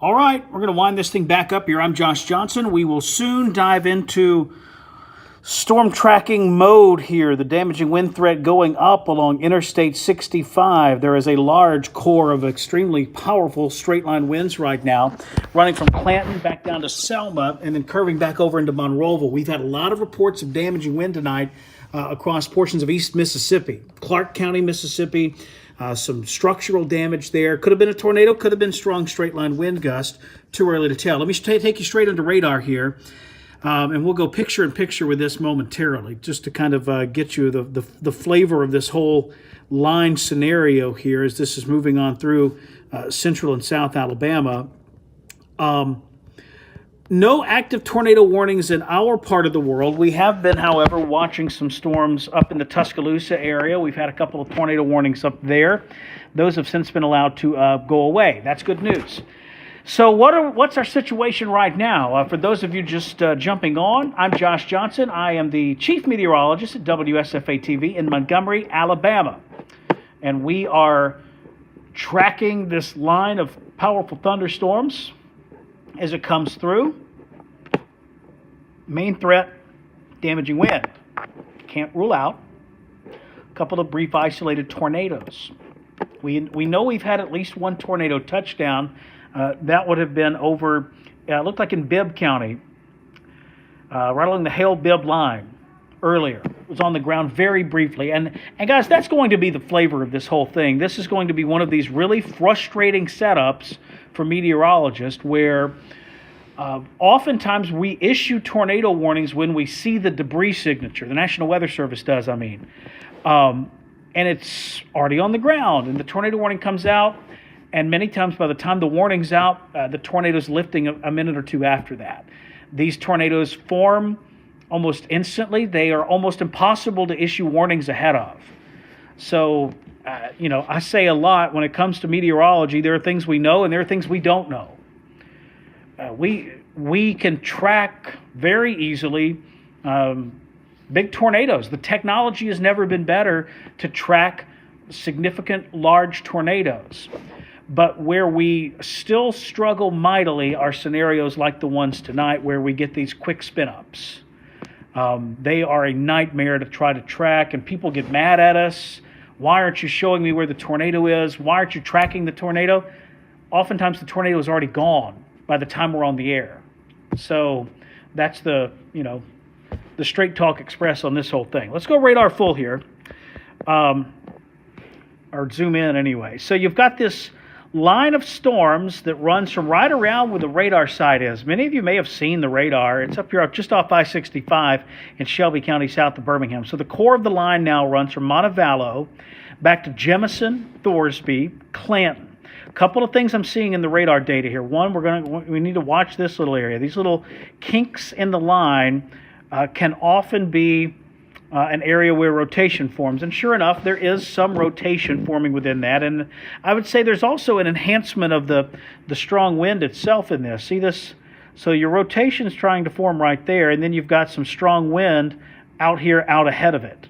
All right, we're going to wind this thing back up here. I'm Josh Johnson. We will soon dive into storm tracking mode here. The damaging wind threat going up along Interstate 65. There is a large core of extremely powerful straight line winds right now, running from Clanton back down to Selma and then curving back over into Monroeville. We've had a lot of reports of damaging wind tonight across portions of East Mississippi, Clark County, Mississippi. Some structural damage there. Could have been a tornado, could have been strong straight line wind gust. Too early to tell. Let me take you straight under radar here, and we'll go picture in picture with this momentarily, just to kind of get you the flavor of this whole line scenario here as this is moving on through central and south Alabama. No active tornado warnings in our part of the world. We have been, however, watching some storms up in the Tuscaloosa area. We've had a couple of tornado warnings up there. Those have since been allowed to go away. That's good news. So what's our situation right now? For those of you just jumping on, I'm Josh Johnson. I am the chief meteorologist at WSFA-TV in Montgomery, Alabama. And we are tracking this line of powerful thunderstorms as it comes through. Main threat, damaging wind. Can't rule out a couple of brief isolated tornadoes. We know we've had at least one tornado touchdown. That would have been over, it looked like in Bibb County, right along the Hale-Bibb line earlier. It was on the ground very briefly. And guys, that's going to be the flavor of this whole thing. This is going to be one of these really frustrating setups for meteorologists where oftentimes we issue tornado warnings when we see the debris signature. The National Weather Service does, I mean. And it's already on the ground, and the tornado warning comes out, and many times by the time the warning's out, the tornado's lifting a minute or two after that. These tornadoes form almost instantly. They are almost impossible to issue warnings ahead of. So, I say a lot when it comes to meteorology. There are things we know and there are things we don't know. We can track very easily big tornadoes. The technology has never been better to track significant large tornadoes. But where we still struggle mightily are scenarios like the ones tonight where we get these quick spin-ups. They are a nightmare to try to track, and people get mad at us. Why aren't you showing me where the tornado is? Why aren't you tracking the tornado? Oftentimes the tornado is already gone by the time we're on the air. So that's the Straight Talk Express on this whole thing. Let's go radar full here, or zoom in anyway. So you've got this line of storms that runs from right around where the radar site is. Many of you may have seen the radar. It's up here just off I-65 in Shelby County, south of Birmingham. So the core of the line now runs from Montevallo back to Jemison, Thorsby, Clanton. A couple of things I'm seeing in the radar data here. One, we need to watch this little area. These little kinks in the line can often be an area where rotation forms. And sure enough, there is some rotation forming within that. And I would say there's also an enhancement of the strong wind itself in this. See this? So your rotation is trying to form right there, and then you've got some strong wind out here, out ahead of it.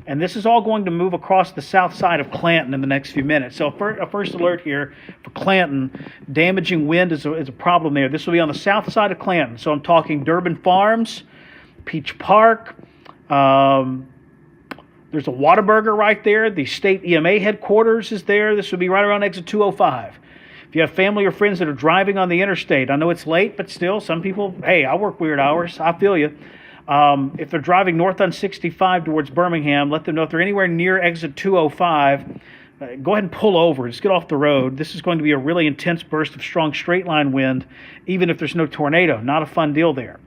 And this is all going to move across the south side of Clanton in the next few minutes. So a first alert here for Clanton. Damaging wind is a problem there. This will be on the south side of Clanton. So I'm talking Durbin Farms, Peach Park. There's a Whataburger right there. The state EMA headquarters is there. This would be right around exit 205. If you have family or friends that are driving on the interstate, I know it's late, but still, some people, hey, I work weird hours. I feel you. If they're driving north on 65 towards Birmingham, let them know if they're anywhere near exit 205, go ahead and pull over. Just get off the road. This is going to be a really intense burst of strong straight line wind, even if there's no tornado. Not a fun deal there.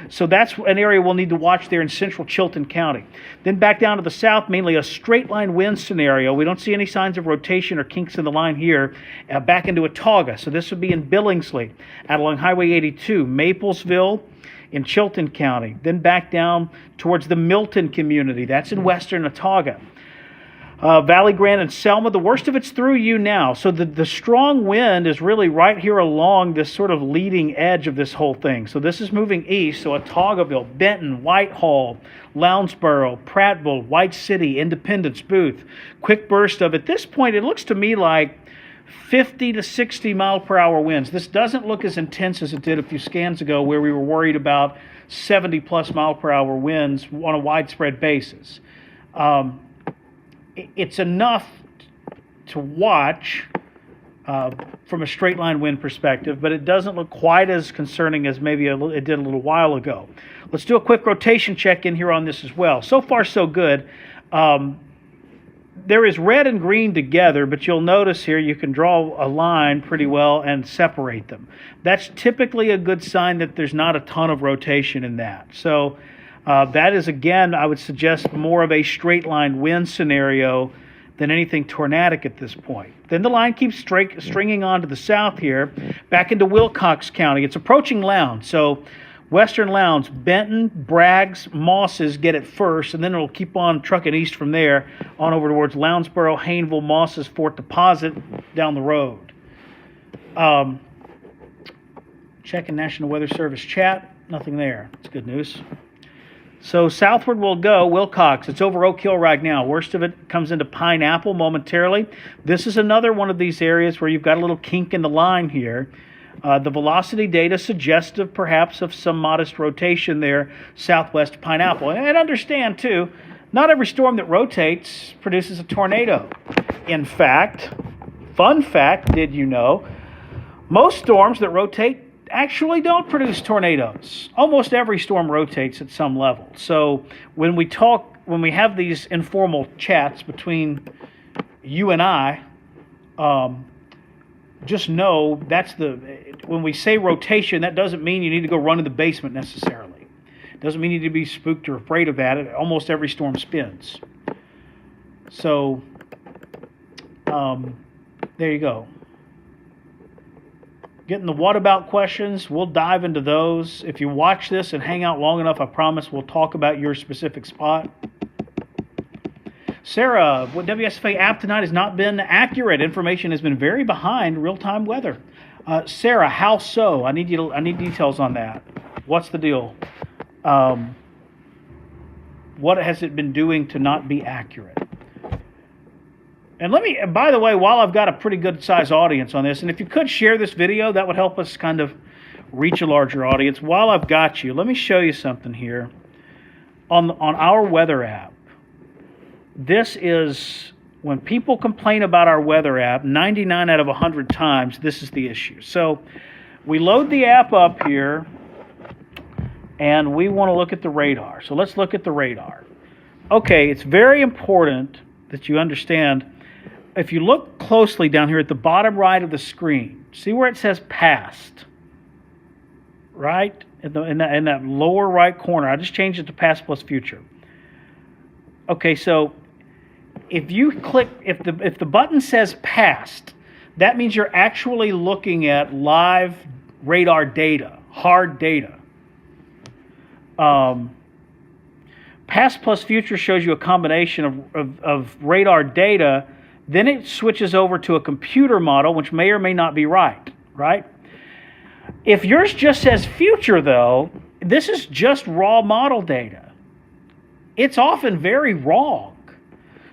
So that's an area we'll need to watch there in central Chilton County. Then back down to the south, mainly a straight line wind scenario. We don't see any signs of rotation or kinks in the line here. Back into Watauga. So this would be in Billingsley, out along Highway 82, Maplesville in Chilton County. Then back down towards the Milton community. That's in western Watauga. Valley Grande and Selma, the worst of it's through you now. So the strong wind is really right here along this sort of leading edge of this whole thing. So this is moving east, so Otaugaville, Benton, Whitehall, Lounsboro, Prattville, White City, Independence, Booth. Quick burst of, at this point, it looks to me like 50 to 60 mile per hour winds. This doesn't look as intense as it did a few scans ago, where we were worried about 70 plus mile per hour winds on a widespread basis. It's enough to watch from a straight line wind perspective, but it doesn't look quite as concerning as maybe it did a little while ago. Let's do a quick rotation check in here on this as well. So far, so good. There is red and green together, but you'll notice here you can draw a line pretty well and separate them. That's typically a good sign that there's not a ton of rotation in that. So that is, again, I would suggest more of a straight line wind scenario than anything tornadic at this point. Then the line keeps stringing on to the south here, back into Wilcox County. It's approaching Lowndes, so western Lowndes, Benton, Braggs, Mosses get it first, and then it'll keep on trucking east from there on over towards Lounsboro, Hayneville, Mosses, Fort Deposit, down the road. Checking National Weather Service chat, nothing there. That's good news. So southward we'll go, Wilcox. It's over Oak Hill right now. Worst of it comes into Pineapple momentarily. This is another one of these areas where you've got a little kink in the line here. The velocity data suggestive perhaps of some modest rotation there southwest Pineapple. And understand too, not every storm that rotates produces a tornado. In fact, fun fact, did you know, most storms that rotate actually don't produce tornadoes. Almost every storm rotates at some level. So when we have these informal chats between you and I, just know when we say rotation, that doesn't mean you need to go run in the basement necessarily. It doesn't mean you need to be spooked or afraid of that. Almost every storm spins. So there you go. Getting the what about questions, we'll dive into those. If you watch this and hang out long enough, I promise we'll talk about your specific spot. Sarah, what WSFA app tonight has not been accurate. Information has been very behind real-time weather. Sarah, how so? I need details on that. What's the deal? What has it been doing to not be accurate? And by the way, while I've got a pretty good size audience on this, and if you could share this video, that would help us kind of reach a larger audience. While I've got you, let me show you something here. On our weather app, this is, when people complain about our weather app, 99 out of 100 times, this is the issue. So we load the app up here, and we want to look at the radar. So let's look at the radar. Okay, it's very important that you understand. If you look closely down here at the bottom right of the screen, see where it says past, right? In that lower right corner. I just changed it to past plus future. Okay, so if you click, if the button says past, that means you're actually looking at live radar data, hard data. Past plus future shows you a combination of radar data. Then it switches over to a computer model, which may or may not be right? If yours just says future, though, this is just raw model data. It's often very wrong.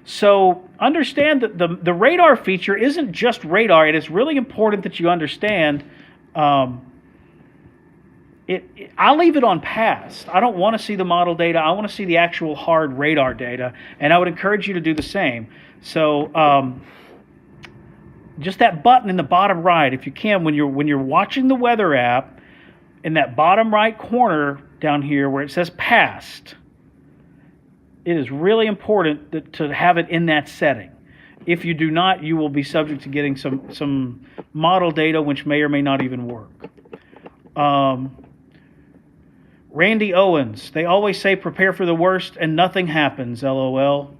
So understand that the radar feature isn't just radar. It is really important that you understand I'll leave it on past. I don't want to see the model data. I want to see the actual hard radar data, and I would encourage you to do the same. So just that button in the bottom right, if you can, when you're watching the weather app, in that bottom right corner down here where it says past, it is really important to have it in that setting. If you do not, you will be subject to getting some model data which may or may not even work. Randy Owens, they always say prepare for the worst and nothing happens, LOL.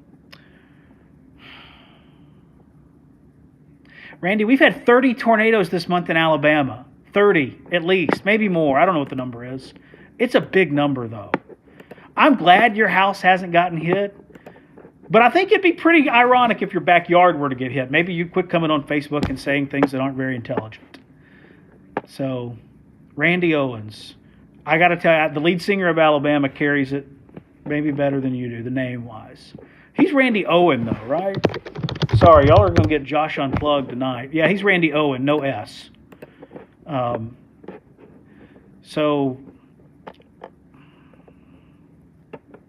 Randy, we've had 30 tornadoes this month in Alabama. 30, at least, maybe more. I don't know what the number is. It's a big number, though. I'm glad your house hasn't gotten hit, but I think it'd be pretty ironic if your backyard were to get hit. Maybe you'd quit coming on Facebook and saying things that aren't very intelligent. So, Randy Owens, I got to tell you, the lead singer of Alabama carries it maybe better than you do, the name-wise. He's Randy Owen, though, right? Sorry, y'all are going to get Josh Unplugged tonight. Yeah, he's Randy Owen, no S. So,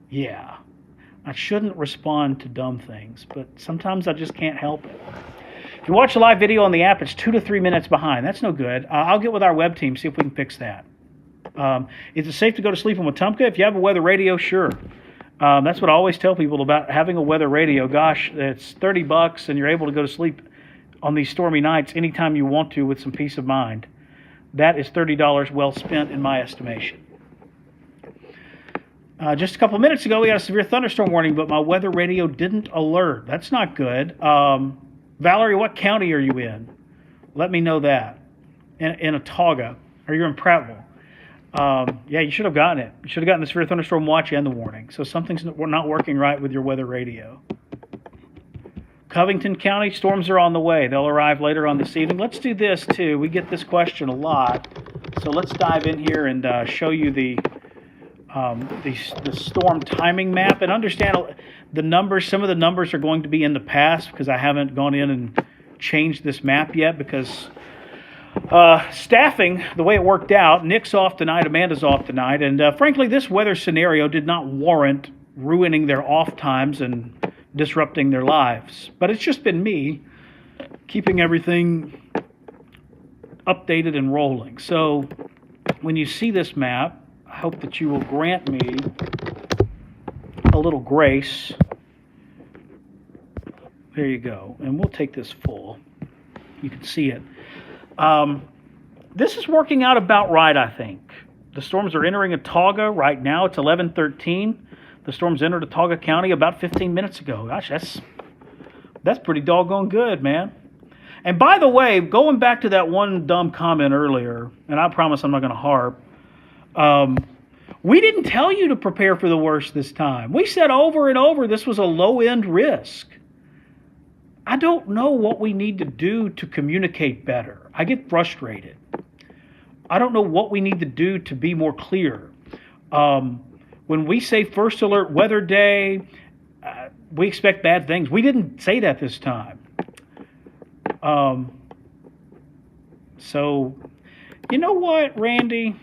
yeah, I shouldn't respond to dumb things, but sometimes I just can't help it. If you watch a live video on the app, it's 2 to 3 minutes behind. That's no good. I'll get with our web team, see if we can fix that. Is it safe to go to sleep in Wetumpka? If you have a weather radio, sure. That's what I always tell people about having a weather radio. Gosh, it's $30 and you're able to go to sleep on these stormy nights anytime you want to with some peace of mind. That is $30 well spent in my estimation. Just a couple of minutes ago, we had a severe thunderstorm warning, but my weather radio didn't alert. That's not good. Valerie, what county are you in? Let me know that. In Autauga, or you're in Prattville. Yeah, you should have gotten it. You should have gotten the severe thunderstorm watch and the warning. So something's not working right with your weather radio. Covington County, storms are on the way. They'll arrive later on this evening. Let's do this too. We get this question a lot. So let's dive in here and show you the storm timing map and understand the numbers. Some of the numbers are going to be in the past because I haven't gone in and changed this map yet because staffing, the way it worked out, Nick's off tonight, Amanda's off tonight, and frankly, this weather scenario did not warrant ruining their off times and disrupting their lives. But it's just been me keeping everything updated and rolling. So when you see this map, I hope that you will grant me a little grace. There you go. And we'll take this full. You can see it. This is working out about right, I think. The storms are entering Autauga right now. It's 11:13. The storms entered Autauga County about 15 minutes ago. Gosh, that's pretty doggone good, man. And by the way, going back to that one dumb comment earlier, and I promise I'm not going to harp, we didn't tell you to prepare for the worst this time. We said over and over this was a low-end risk. I don't know what we need to do to communicate better. I get frustrated. I don't know what we need to do to be more clear. When we say first alert weather day, we expect bad things. We didn't say that this time. So, you know what, Randy?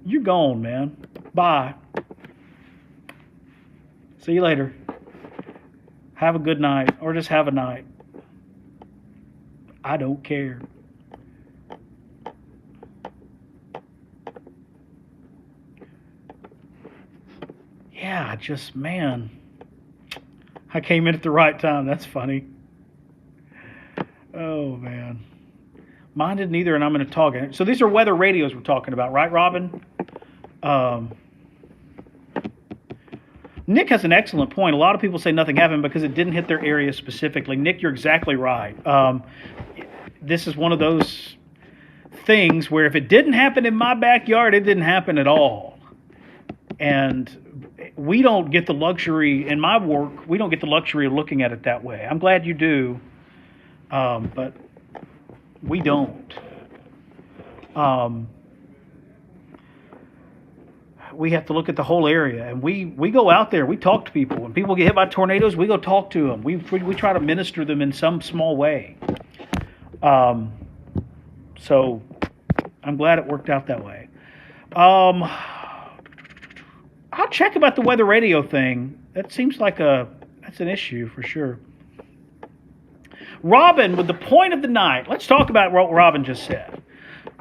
You're gone, man. Bye. See you later. Have a good night, or just have a night. I don't care. Yeah, man. I came in at the right time. That's funny. Oh, man. Mine didn't either, and I'm going to talk. So these are weather radios we're talking about, right, Robin? Nick has an excellent point. A lot of people say nothing happened because it didn't hit their area specifically. Nick, you're exactly right. This is one of those things where if it didn't happen in my backyard, it didn't happen at all. And we don't get the luxury, in my work, we don't get the luxury of looking at it that way. I'm glad you do, but we don't. We have to look at the whole area, and we go out there, we talk to people. When people get hit by tornadoes, we go talk to them. We try to minister them in some small way. So I'm glad it worked out that way. I'll check about the weather radio thing. That seems like that's an issue for sure. Robin, with the point of the night, let's talk about what Robin just said.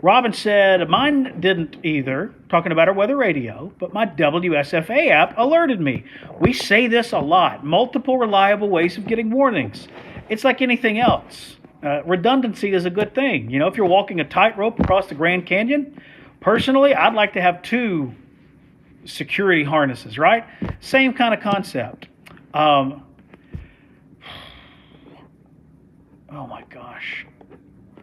Robin said, mine didn't either, talking about our weather radio, but my WSFA app alerted me. We say this a lot, multiple reliable ways of getting warnings. It's like anything else. Redundancy is a good thing. You know, if you're walking a tightrope across the Grand Canyon, personally, I'd like to have 2 security harnesses, right? Same kind of concept. Oh my gosh.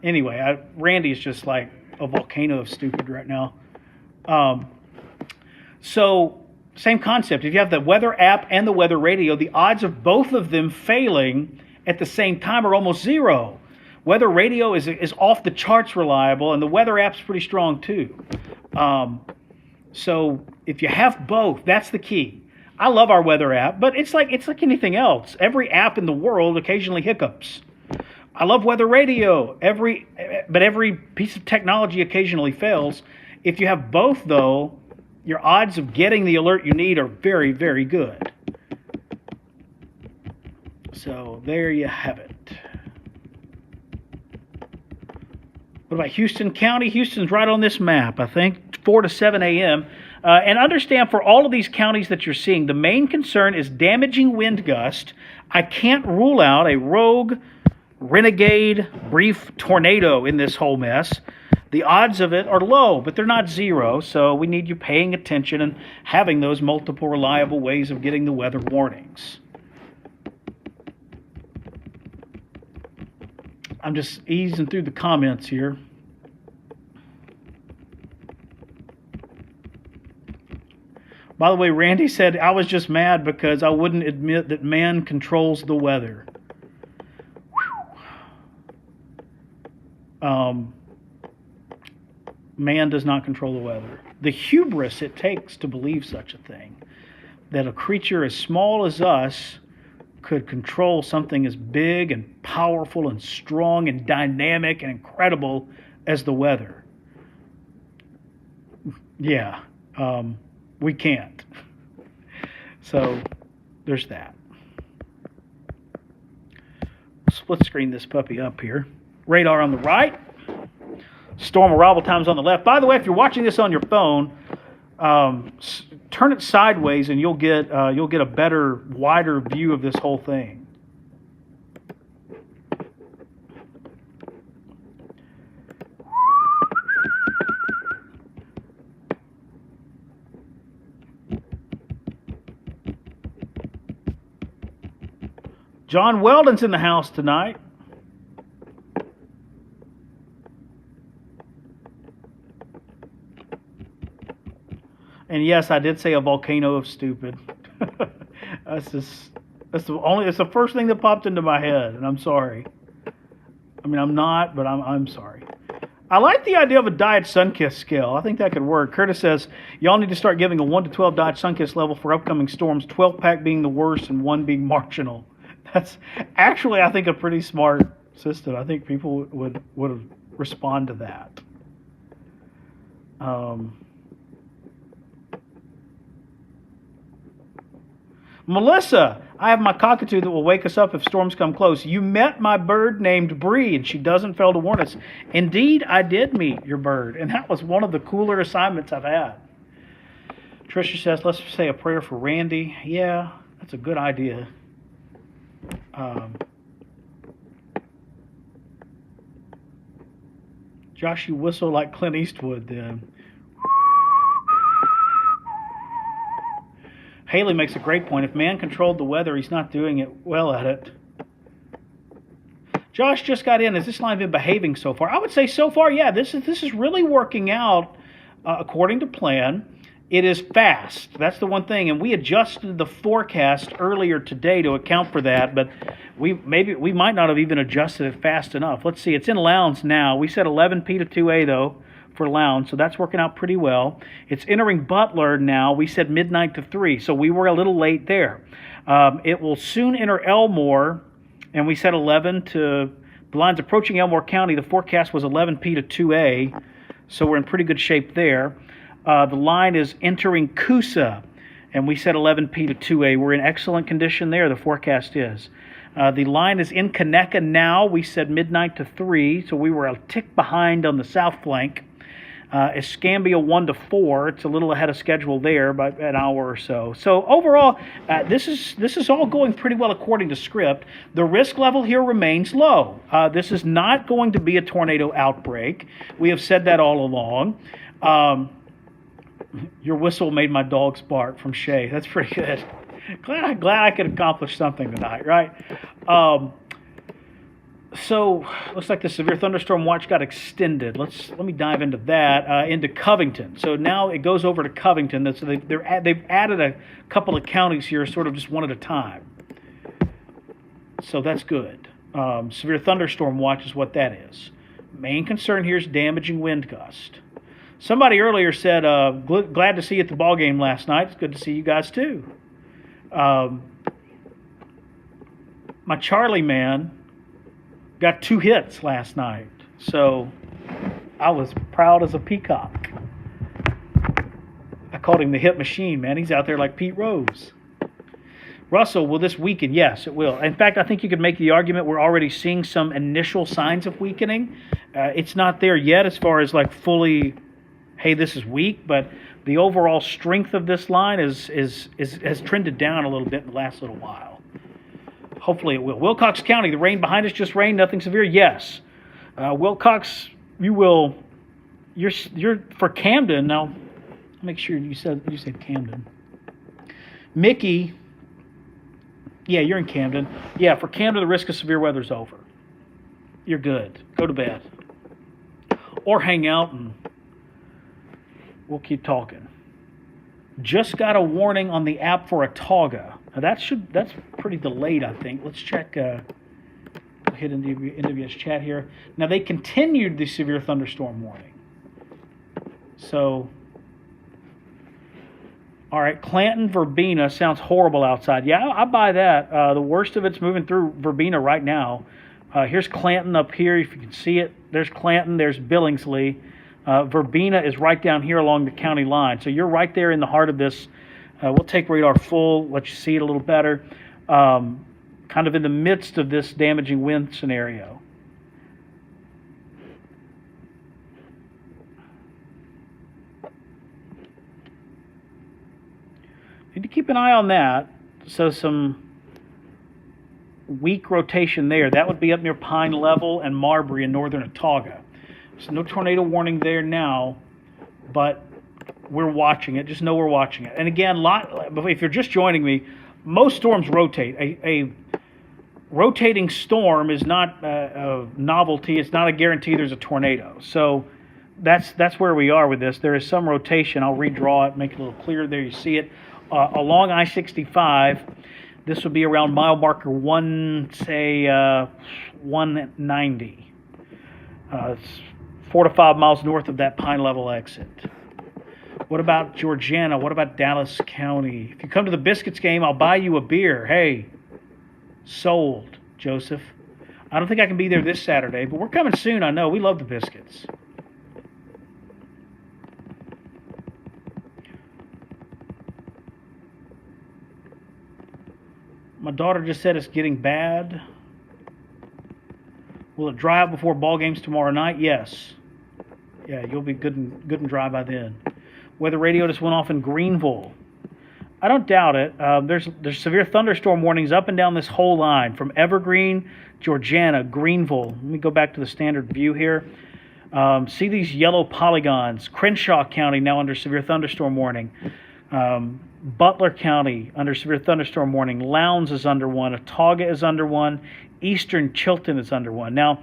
Anyway, Randy's just like a volcano of stupid right now. So same concept. If you have the weather app and the weather radio, the odds of both of them failing at the same time are almost zero. Weather radio is off the charts reliable, and the weather app's pretty strong too. So if you have both, that's the key. I love our weather app, but it's like anything else. Every app in the world occasionally hiccups. I love weather radio. But every piece of technology occasionally fails. If you have both, though, your odds of getting the alert you need are very, very good. So there you have it. What about Houston County? Houston's right on this map, I think, 4 to 7 a.m. And understand, for all of these counties that you're seeing, the main concern is damaging wind gust. I can't rule out a rogue, renegade, brief tornado in this whole mess. The odds of it are low, but they're not zero, so we need you paying attention and having those multiple reliable ways of getting the weather warnings. I'm just easing through the comments here. By the way, Randy said, I was just mad because I wouldn't admit that man controls the weather. Man does not control the weather. The hubris it takes to believe such a thing, that a creature as small as us could control something as big and powerful and strong and dynamic and incredible as the weather. Yeah, we can't. So there's that. Split screen this puppy up here. Radar on the right. Storm arrival times on the left. By the way, if you're watching this on your phone, turn it sideways and you'll get a better, wider view of this whole thing. John Weldon's in the house tonight. And yes, I did say a volcano of stupid. It's the first thing that popped into my head, and I'm sorry. I mean, I'm not, but I'm sorry. I like the idea of a Diet Sunkist scale. I think that could work. Curtis says, y'all need to start giving a 1 to 12 Diet Sunkist level for upcoming storms, 12-pack being the worst and 1 being marginal. That's actually, I think, a pretty smart system. I think people would respond to that. Melissa, I have my cockatoo that will wake us up if storms come close. You met my bird named Bree, and she doesn't fail to warn us. Indeed, I did meet your bird, and that was one of the cooler assignments I've had. Tricia says, let's say a prayer for Randy. Yeah, that's a good idea. Josh, you whistle like Clint Eastwood then. Haley makes a great point. If man controlled the weather, he's not doing it well at it. Josh just got in. Has this line been behaving so far? I would say so far, yeah. This is really working out according to plan. It is fast. That's the one thing. And we adjusted the forecast earlier today to account for that, but we might not have even adjusted it fast enough. Let's see. It's in Lowndes now. We said 11P to 2A, though, for Lowndes, so that's working out pretty well. It's entering Butler now. We said midnight to 3, so we were a little late there. It will soon enter Elmore, and we said 11 to, the line's approaching Elmore County. The forecast was 11P to 2A, so we're in pretty good shape there. The line is entering Coosa, and we said 11P to 2A. We're in excellent condition there, the forecast is. The line is in Conecuh now. We said midnight to 3, so we were a tick behind on the south flank. Escambia 1 to 4. It's a little ahead of schedule there by an hour or so. So overall, this is all going pretty well according to script. The risk level here remains low. This is not going to be a tornado outbreak. We have said that all along. Your whistle made my dogs bark from Shay. That's pretty good. Glad I could accomplish something tonight, right? So looks like the severe thunderstorm watch got extended. Let me dive into that, into Covington. So now it goes over to Covington. So they've added a couple of counties here, sort of just one at a time. So that's good. Severe thunderstorm watch is what that is. Main concern here is damaging wind gust. Somebody earlier said, glad to see you at the ball game last night. It's good to see you guys too. Um, my Charlie man got 2 hits last night, so I was proud as a peacock. I called him the hit machine, man. He's out there like Pete Rose. Russell, will this weaken? Yes, it will. In fact, I think you could make the argument we're already seeing some initial signs of weakening. It's not there yet as far as like fully, hey, this is weak, but the overall strength of this line has trended down a little bit in the last little while. Hopefully it will. Wilcox County, the rain behind us just rained, nothing severe. Yes, Wilcox, you're for Camden now. Make sure you said Camden. Mickey. Yeah, you're in Camden. Yeah, for Camden, the risk of severe weather is over. You're good. Go to bed. Or hang out and we'll keep talking. Just got a warning on the app for Autauga. Now that's pretty delayed, I think. Let's check. Hit NWS chat here. Now they continued the severe thunderstorm warning. So, all right, Clanton, Verbena sounds horrible outside. Yeah, I buy that. The worst of it's moving through Verbena right now. Here's Clanton up here, if you can see it. There's Clanton, there's Billingsley. Verbena is right down here along the county line. So you're right there in the heart of this. We'll take radar full, let you see it a little better. Kind of in the midst of this damaging wind scenario. Need to keep an eye on that. So some weak rotation there. That would be up near Pine Level and Marbury in northern Autauga. So no tornado warning there now, but we're watching it. Just know we're watching it. And again, if you're just joining me, most storms rotate. A rotating storm is not a novelty. It's not a guarantee there's a tornado. So that's where we are with this. There is some rotation. I'll redraw it, make it a little clearer. There you see it. Along I-65, this would be around mile marker 190. It's 4 to 5 miles north of that Pine Level exit. What about Georgiana? What about Dallas County? If you come to the Biscuits game, I'll buy you a beer. Hey, sold, Joseph. I don't think I can be there this Saturday, but we're coming soon. I know. We love the Biscuits. My daughter just said it's getting bad. Will it dry out before ball games tomorrow night? Yes. Yeah, you'll be good and dry by then. Weather radio just went off in Greenville. I don't doubt it. There's severe thunderstorm warnings up and down this whole line from Evergreen, Georgiana, Greenville. Let me go back to the standard view here. See these yellow polygons. Crenshaw County now under severe thunderstorm warning. Butler County under severe thunderstorm warning. Lowndes is under one. Autauga is under one. Eastern Chilton is under one. Now,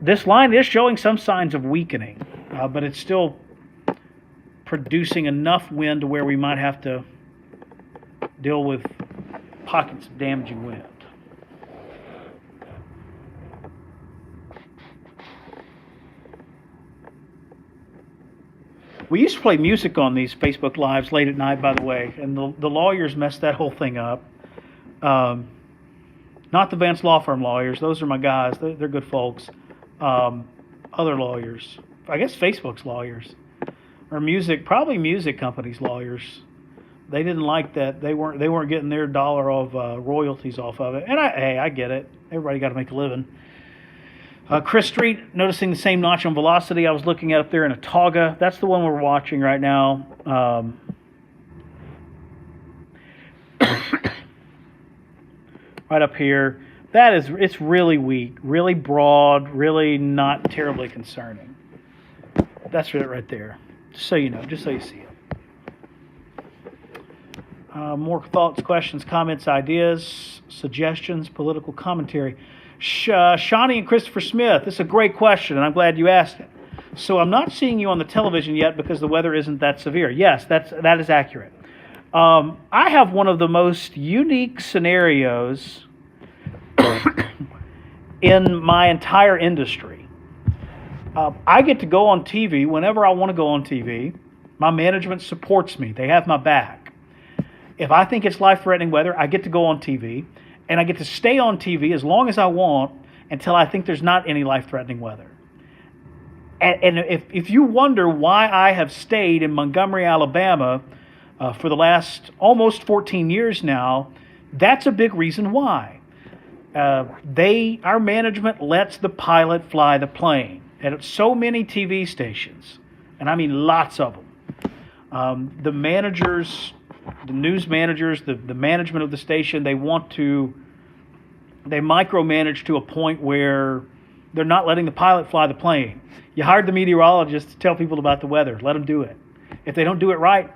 this line is showing some signs of weakening, but it's still producing enough wind to where we might have to deal with pockets of damaging wind. We used to play music on these Facebook Lives late at night, by the way, and the lawyers messed that whole thing up. Not the Vance Law Firm lawyers. Those are my guys. They're good folks. Other lawyers. I guess Facebook's lawyers. Or probably music companies' lawyers. They didn't like that. They weren't getting their dollar of royalties off of it. And I get it. Everybody got to make a living. Chris Street, noticing the same notch on velocity I was looking at up there in Autauga. That's the one we're watching right now. Right up here. It's really weak, really broad, really not terribly concerning. That's it right there. Just so you know, just so you see it. More thoughts, questions, comments, ideas, suggestions, political commentary. Shawnee and Christopher Smith, this is a great question, and I'm glad you asked it. So I'm not seeing you on the television yet because the weather isn't that severe. Yes, that is accurate. I have one of the most unique scenarios in my entire industry. I get to go on TV whenever I want to go on TV. My management supports me. They have my back. If I think it's life-threatening weather, I get to go on TV, and I get to stay on TV as long as I want until I think there's not any life-threatening weather. And if you wonder why I have stayed in Montgomery, Alabama, for the last almost 14 years now, that's a big reason why. Our management lets the pilot fly the plane at so many TV stations, and I mean lots of them. The managers, the news managers, the management of the station, they micromanage to a point where they're not letting the pilot fly the plane. You hired the meteorologist to tell people about the weather. Let them do it. If they don't do it right,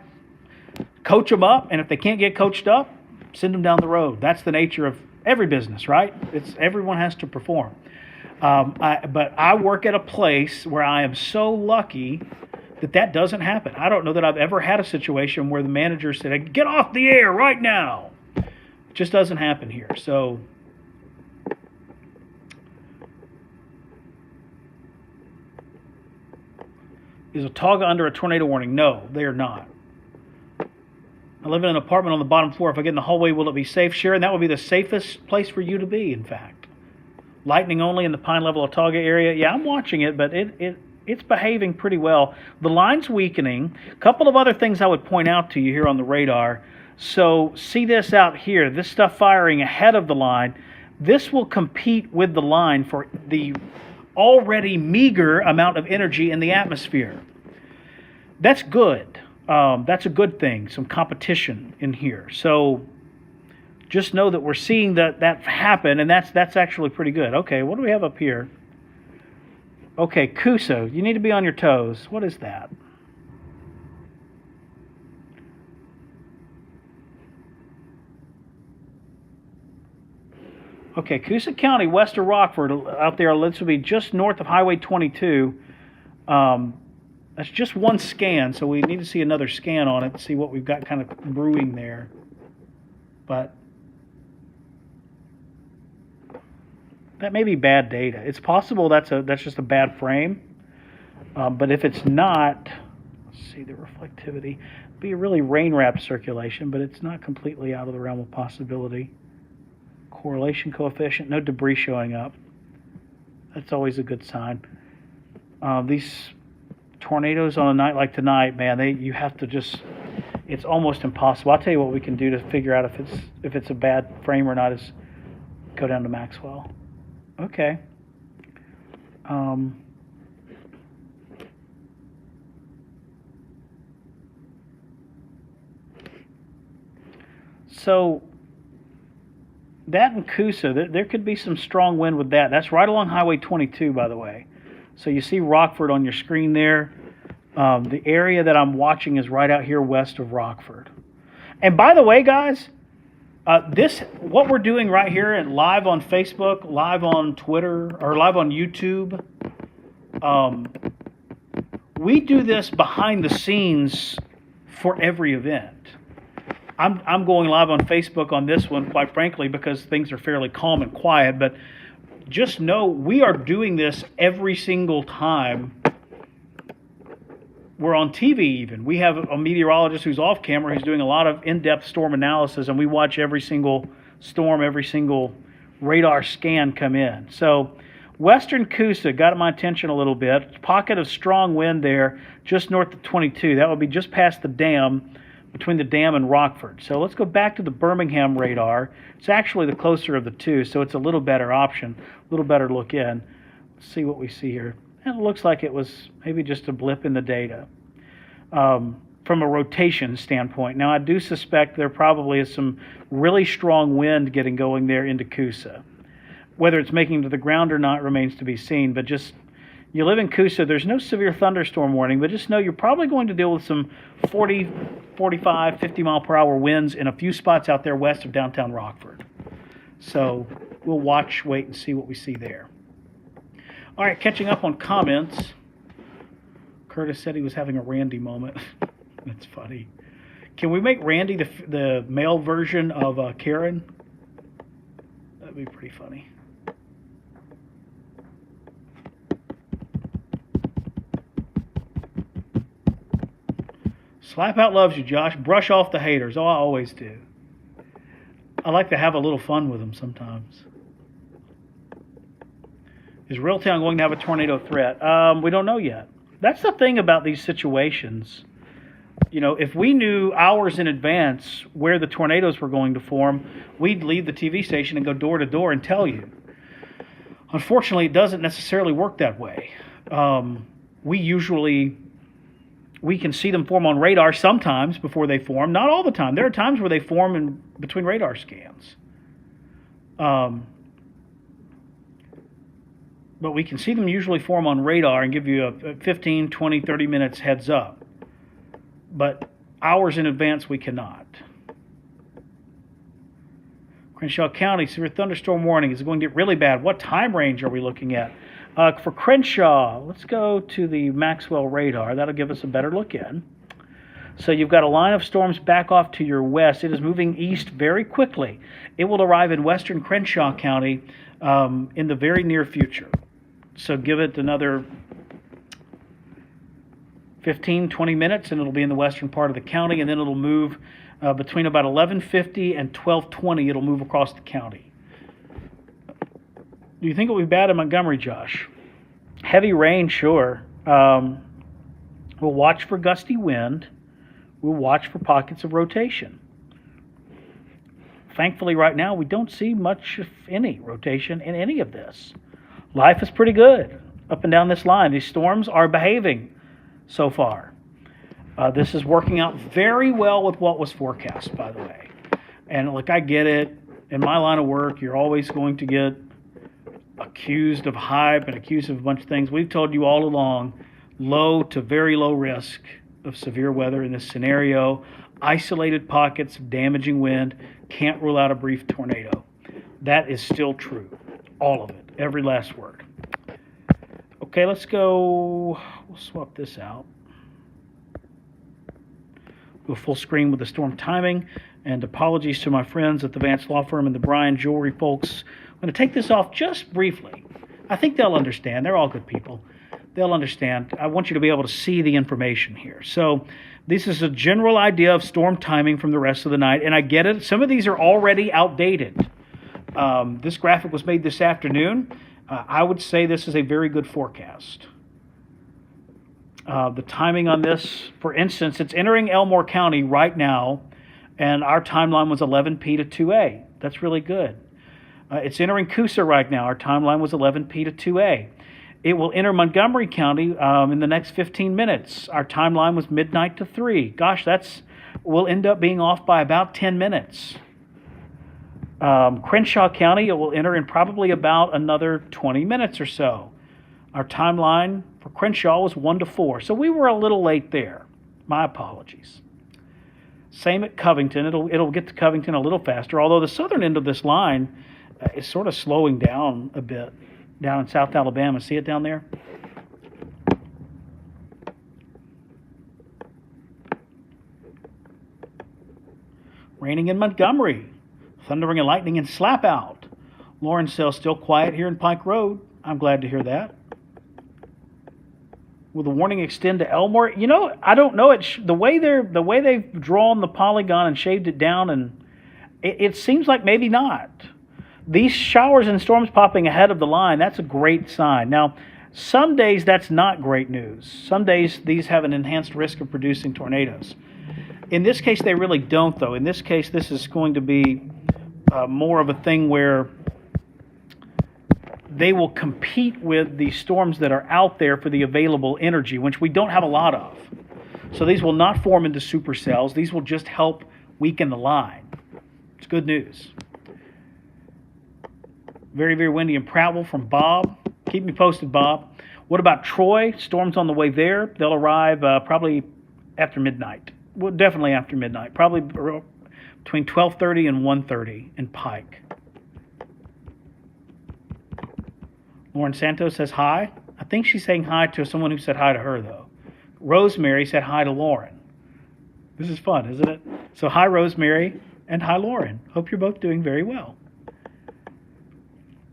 coach them up, and if they can't get coached up, send them down the road. That's the nature of every business, right? Everyone has to perform. But I work at a place where I am so lucky that doesn't happen. I don't know that I've ever had a situation where the manager said, "Get off the air right now." It just doesn't happen here. So is Autauga under a tornado warning? No, they are not. I live in an apartment on the bottom floor. If I get in the hallway, will it be safe? Sharon, that would be the safest place for you to be, in fact. Lightning only in the Pine Level Autauga area. Yeah, I'm watching it, but it's behaving pretty well. The line's weakening. A couple of other things I would point out to you here on the radar. So see this out here, this stuff firing ahead of the line. This will compete with the line for the already meager amount of energy in the atmosphere. That's good. That's a good thing, some competition in here. So just know that we're seeing that happen, and that's actually pretty good. Okay, what do we have up here? Okay, Coosa, you need to be on your toes. What is that? Okay, Coosa County, west of Rockford, out there. This will be just north of Highway 22. That's just one scan, so we need to see another scan on it to see what we've got kind of brewing there. But that may be bad data. It's possible that's just a bad frame. But if it's not, let's see the reflectivity. It'd be a really rain-wrapped circulation, but it's not completely out of the realm of possibility. Correlation coefficient, no debris showing up. That's always a good sign. These tornadoes on a night like tonight, man, you have to just, it's almost impossible. I'll tell you what we can do to figure out if it's a bad frame or not is go down to Maxwell. Okay. So that in Coosa, there could be some strong wind with that. That's right along Highway 22, by the way. So you see Rockford on your screen there. The area that I'm watching is right out here west of Rockford. And by the way, guys, what we're doing right here and live on Facebook, live on Twitter, or live on YouTube, we do this behind the scenes for every event. I'm going live on Facebook on this one, quite frankly, because things are fairly calm and quiet, but just know we are doing this every single time we're on TV even. We have a meteorologist who's off camera who's doing a lot of in-depth storm analysis, and we watch every single storm, every single radar scan come in. So western Coosa got my attention a little bit. Pocket of strong wind there just north of 22. That would be just past the dam, between the dam and Rockford. So let's go back to the Birmingham radar. It's actually the closer of the two, so it's a little better option, a little better look in. Let's see what we see here. And it looks like it was maybe just a blip in the data from a rotation standpoint. Now, I do suspect there probably is some really strong wind getting going there into Coosa. Whether it's making it to the ground or not remains to be seen, but just you live in Coosa, there's no severe thunderstorm warning, but just know you're probably going to deal with some 40, 45, 50 mile per hour winds in a few spots out there west of downtown Rockford. So we'll watch, wait, and see what we see there. All right, catching up on comments. Curtis said he was having a Randy moment. That's funny. Can we make Randy the male version of Karen? That'd be pretty funny. Slap Out loves you, Josh. Brush off the haters. Oh, I always do. I like to have a little fun with them sometimes. Is Reeltown going to have a tornado threat? We don't know yet. That's the thing about these situations. You know, if we knew hours in advance where the tornadoes were going to form, we'd leave the TV station and go door to door and tell you. Unfortunately, it doesn't necessarily work that way. We can see them form on radar sometimes before they form. Not all the time. There are times where they form in between radar scans. But we can see them usually form on radar and give you a 15, 20, 30 minutes heads up. But hours in advance, we cannot. Crenshaw County, severe thunderstorm warning. Is it going to get really bad? What time range are we looking at? For Crenshaw, let's go to the Maxwell radar. That'll give us a better look in. So you've got a line of storms back off to your west. It is moving east very quickly. It will arrive in western Crenshaw County in the very near future. So give it another 15, 20 minutes, and it'll be in the western part of the county, and then it'll move between about 11:50 and 12:20. It'll move across the county. Do you think it will be bad in Montgomery, Josh? Heavy rain, sure. We'll watch for gusty wind. We'll watch for pockets of rotation. Thankfully, right now, we don't see much, if any, rotation in any of this. Life is pretty good up and down this line. These storms are behaving so far. This is working out very well with what was forecast, by the way. And look, I get it. In my line of work, you're always going to get accused of hype and accused of a bunch of things. We've told you all along, low to very low risk of severe weather in this scenario. Isolated pockets of damaging wind. Can't rule out a brief tornado. That is still true. All of it. Every last word. Okay, let's go. We'll swap this out. Go full screen with the storm timing. And apologies to my friends at the Vance Law Firm and the Bryan Jewelry folks. I'm going to take this off just briefly. I think they'll understand. They're all good people. They'll understand. I want you to be able to see the information here. So this is a general idea of storm timing from the rest of the night. And I get it. Some of these are already outdated. This graphic was made this afternoon. I would say this is a very good forecast. The timing on this, for instance, it's entering Elmore County right now, and our timeline was 11P to 2A. That's really good. It's entering Coosa right now. Our timeline was 11P to 2A. It will enter Montgomery County in the next 15 minutes. Our timeline was midnight to 3. Gosh, we'll end up being off by about 10 minutes. Crenshaw County, it will enter in probably about another 20 minutes or so. Our timeline for Crenshaw was 1 to 4. So we were a little late there. My apologies. Same at Covington. It'll get to Covington a little faster, although the southern end of this line is sort of slowing down a bit down in South Alabama. See it down there? Raining in Montgomery. Thundering and lightning in Slap Out. Lawrenceville still quiet here in Pike Road. I'm glad to hear that. Will the warning extend to Elmore? You know, I don't know. The way they've drawn the polygon and shaved it down, and it seems like maybe not. These showers and storms popping ahead of the line, that's a great sign. Now, some days that's not great news. Some days these have an enhanced risk of producing tornadoes. In this case, they really don't, though. In this case, this is going to be more of a thing where they will compete with the storms that are out there for the available energy, which we don't have a lot of. So these will not form into supercells. These will just help weaken the line. It's good news. Very, very windy in Prattville from Bob. Keep me posted, Bob. What about Troy? Storms on the way there. They'll arrive probably after midnight. Well, definitely after midnight. Probably between 12:30 and 1:30 in Pike. Lauren Santos says hi. I think she's saying hi to someone who said hi to her, though. Rosemary said hi to Lauren. This is fun, isn't it? So hi, Rosemary, and hi, Lauren. Hope you're both doing very well.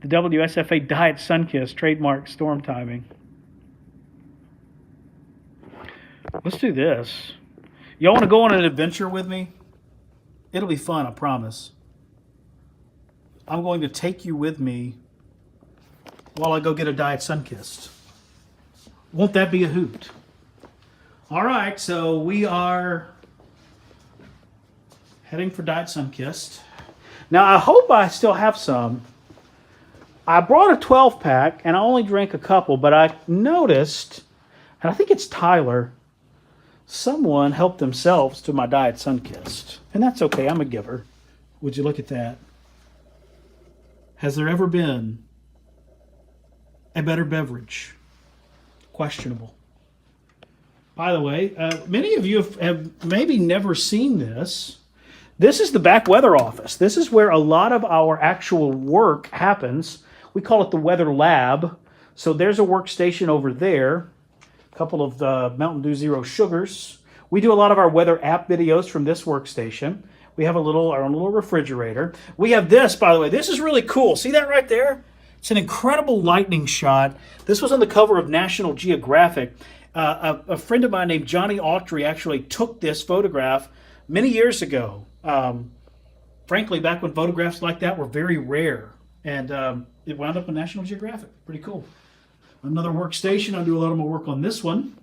The WSFA Diet Sunkiss trademark storm timing. Let's do this. Y'all want to go on an adventure with me? It'll be fun, I promise. I'm going to take you with me while I go get a Diet Sunkist. Won't that be a hoot? All right, so we are heading for Diet Sunkist. Now, I hope I still have some. I brought a 12-pack, and I only drank a couple, but I noticed, and I think it's Tyler, someone helped themselves to my Diet Sunkist. And that's okay, I'm a giver. Would you look at that? Has there ever been a better beverage? Questionable. By the way, many of you have maybe never seen this. This is the back weather office. This is where a lot of our actual work happens. We call it the weather lab. So there's a workstation over there. A couple of the Mountain Dew Zero Sugars. We do a lot of our weather app videos from this workstation. We have our own little refrigerator. We have this, by the way. This is really cool. See that right there? It's an incredible lightning shot. This was on the cover of National Geographic. A friend of mine named Johnny Autry actually took this photograph many years ago. Frankly, back when photographs like that were very rare. And it wound up on National Geographic. Pretty cool. Another workstation. I do a lot of my work on this one.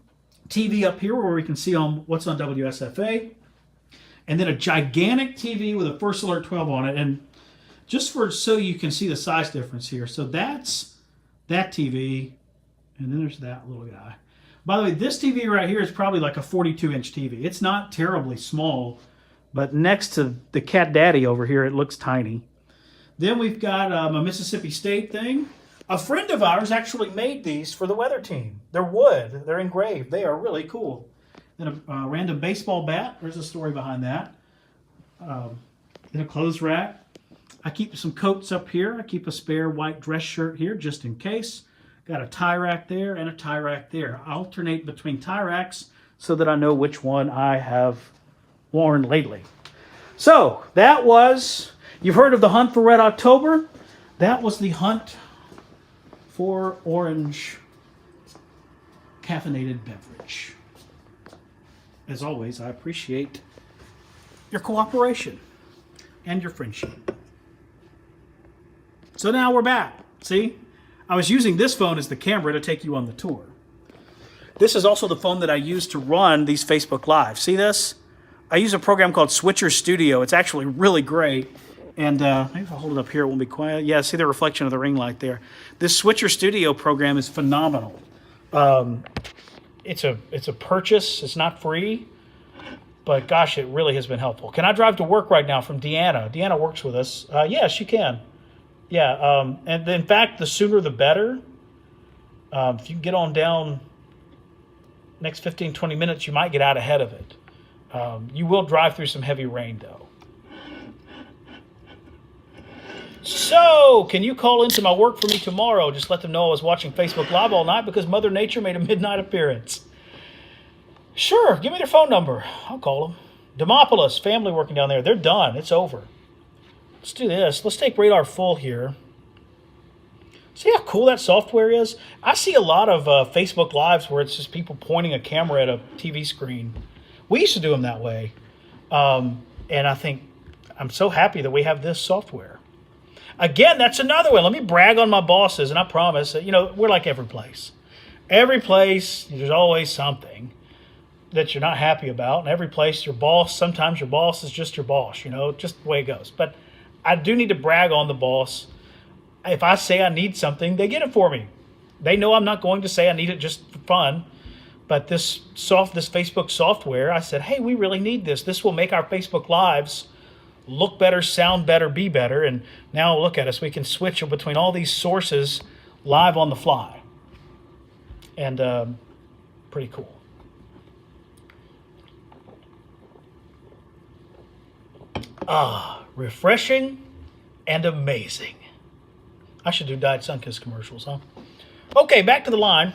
TV up here where we can see what's on WSFA. And then a gigantic TV with a First Alert 12 on it. And just so you can see the size difference here. So that's that TV. And then there's that little guy. By the way, this TV right here is probably like a 42-inch TV. It's not terribly small, but next to the Cat Daddy over here, it looks tiny. Then we've got a Mississippi State thing. A friend of ours actually made these for the weather team. They're wood. They're engraved. They are really cool. Then a random baseball bat. There's a story behind that. Then a clothes rack. I keep some coats up here. I keep a spare white dress shirt here just in case. Got a tie rack there and a tie rack there. I alternate between tie racks so that I know which one I have worn lately. So that was, you've heard of the hunt for Red October. That was the hunt for orange caffeinated beverage. As always, I appreciate your cooperation and your friendship. So now we're back. See? I was using this phone as the camera to take you on the tour. This is also the phone that I use to run these Facebook Lives. See this? I use a program called Switcher Studio. It's actually really great. And maybe if I hold it up here, it won't be quiet. Yeah, see the reflection of the ring light there. This Switcher Studio program is phenomenal. It's a purchase. It's not free. But gosh, it really has been helpful. Can I drive to work right now from Deanna? Deanna works with us. Yes, you can. Yeah, and in fact, the sooner the better. If you can get on down next 15, 20 minutes, you might get out ahead of it. You will drive through some heavy rain, though. So, can you call into my work for me tomorrow? Just let them know I was watching Facebook Live all night because Mother Nature made a midnight appearance. Sure, give me their phone number. I'll call them. Demopolis, family working down there. They're done. It's over. Let's do this. Let's take Radar Full here. See how cool that software is? I see a lot of Facebook Lives where it's just people pointing a camera at a TV screen. We used to do them that way. And I think I'm so happy that we have this software. Again, that's another one. Let me brag on my bosses, and I promise that, we're like every place. Every place, there's always something that you're not happy about. And every place, sometimes your boss is just your boss, just the way it goes. But I do need to brag on the boss. If I say I need something, they get it for me. They know I'm not going to say I need it just for fun. But this Facebook software, I said, hey, we really need this. This will make our Facebook Lives look better, sound better, be better. And now look at us. We can switch between all these sources live on the fly. And pretty cool. Refreshing and amazing. I should do Diet Sunkist commercials, huh? Okay, back to the line.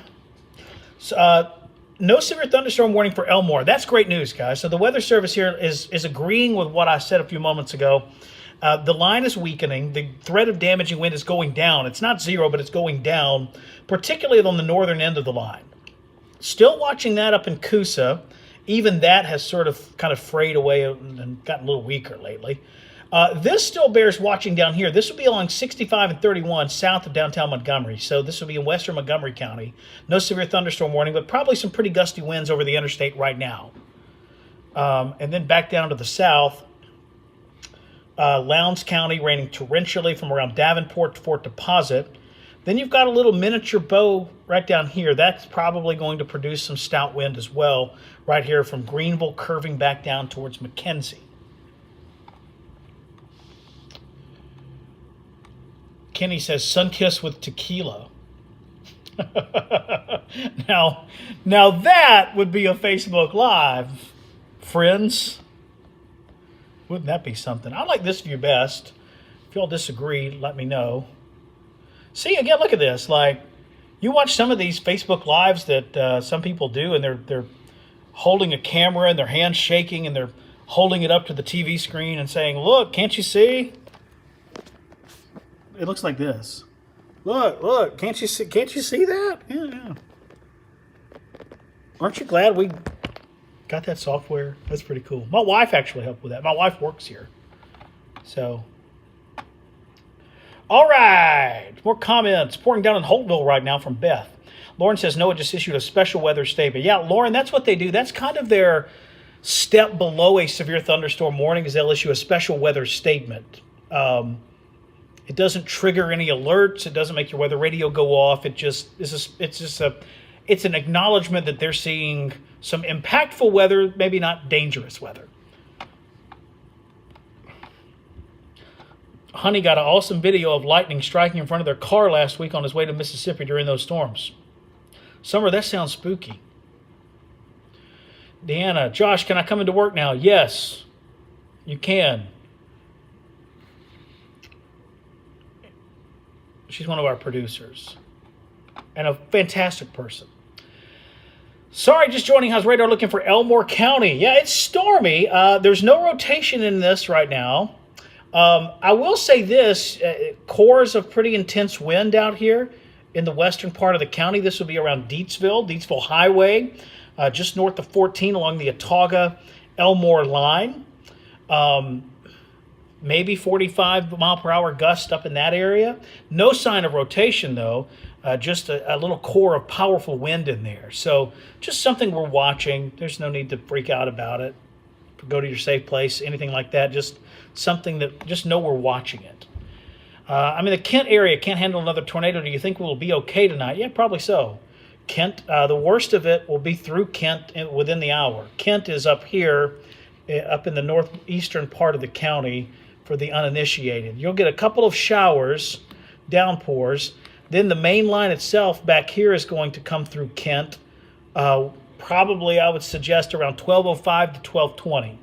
No severe thunderstorm warning for Elmore. That's great news, guys. So the Weather Service here is agreeing with what I said a few moments ago. The line is weakening. The threat of damaging wind is going down. It's not zero, but it's going down, particularly on the northern end of the line. Still watching that up in Coosa. even that has sort of kind of frayed away and gotten a little weaker lately. This still bears watching down here. This will be along 65 and 31 south of downtown Montgomery. So this will be in western Montgomery County. No severe thunderstorm warning, but probably some pretty gusty winds over the interstate right now. And then back down to the south, Lowndes County raining torrentially from around Davenport to Fort Deposit. Then you've got a little miniature bow right down here. That's probably going to produce some stout wind as well, right here from Greenville curving back down towards McKenzie. Kenny says, Sunkiss with tequila. Now that would be a Facebook Live, friends. Wouldn't that be something? I like this view best. If y'all disagree, let me know. See, again, look at this. Like, you watch some of these Facebook Lives that some people do, and they're holding a camera, and their hands shaking, and they're holding it up to the TV screen and saying, look, can't you see? It looks like this. Look, can't you see that? Yeah. Aren't you glad we got that software? That's pretty cool. My wife actually helped with that. My wife works here. So, all right. More comments. Pouring down in Holtville right now from Beth. Lauren says, NOAA just issued a special weather statement. Yeah, Lauren, that's what they do. That's kind of their step below a severe thunderstorm warning is they'll issue a special weather statement. It doesn't trigger any alerts. It doesn't make your weather radio go off. It's an acknowledgement that they're seeing some impactful weather, maybe not dangerous weather. Honey got an awesome video of lightning striking in front of their car last week on his way to Mississippi during those storms. Summer, that sounds spooky. Deanna, Josh, can I come into work now? Yes, you can. She's one of our producers and a fantastic person. Sorry, just joining House Radar looking for Elmore County. Yeah, it's stormy. There's no rotation in this right now. I will say this, cores of pretty intense wind out here in the western part of the county. This will be around Deatsville Highway, just north of 14 along the Autauga-Elmore line. Maybe 45 mile per hour gust up in that area. No sign of rotation though, just a little core of powerful wind in there. So just something we're watching. There's no need to freak out about it. Go to your safe place, anything like that. Just something that, just know we're watching it. The Kent area can't handle another tornado. Do you think we'll be okay tonight? Yeah, probably so. Kent, the worst of it will be through Kent within the hour. Kent is up here, up in the northeastern part of the county for the uninitiated. You'll get a couple of showers, downpours. Then the main line itself back here is going to come through Kent. Probably, I would suggest around 12:05 to 12:20.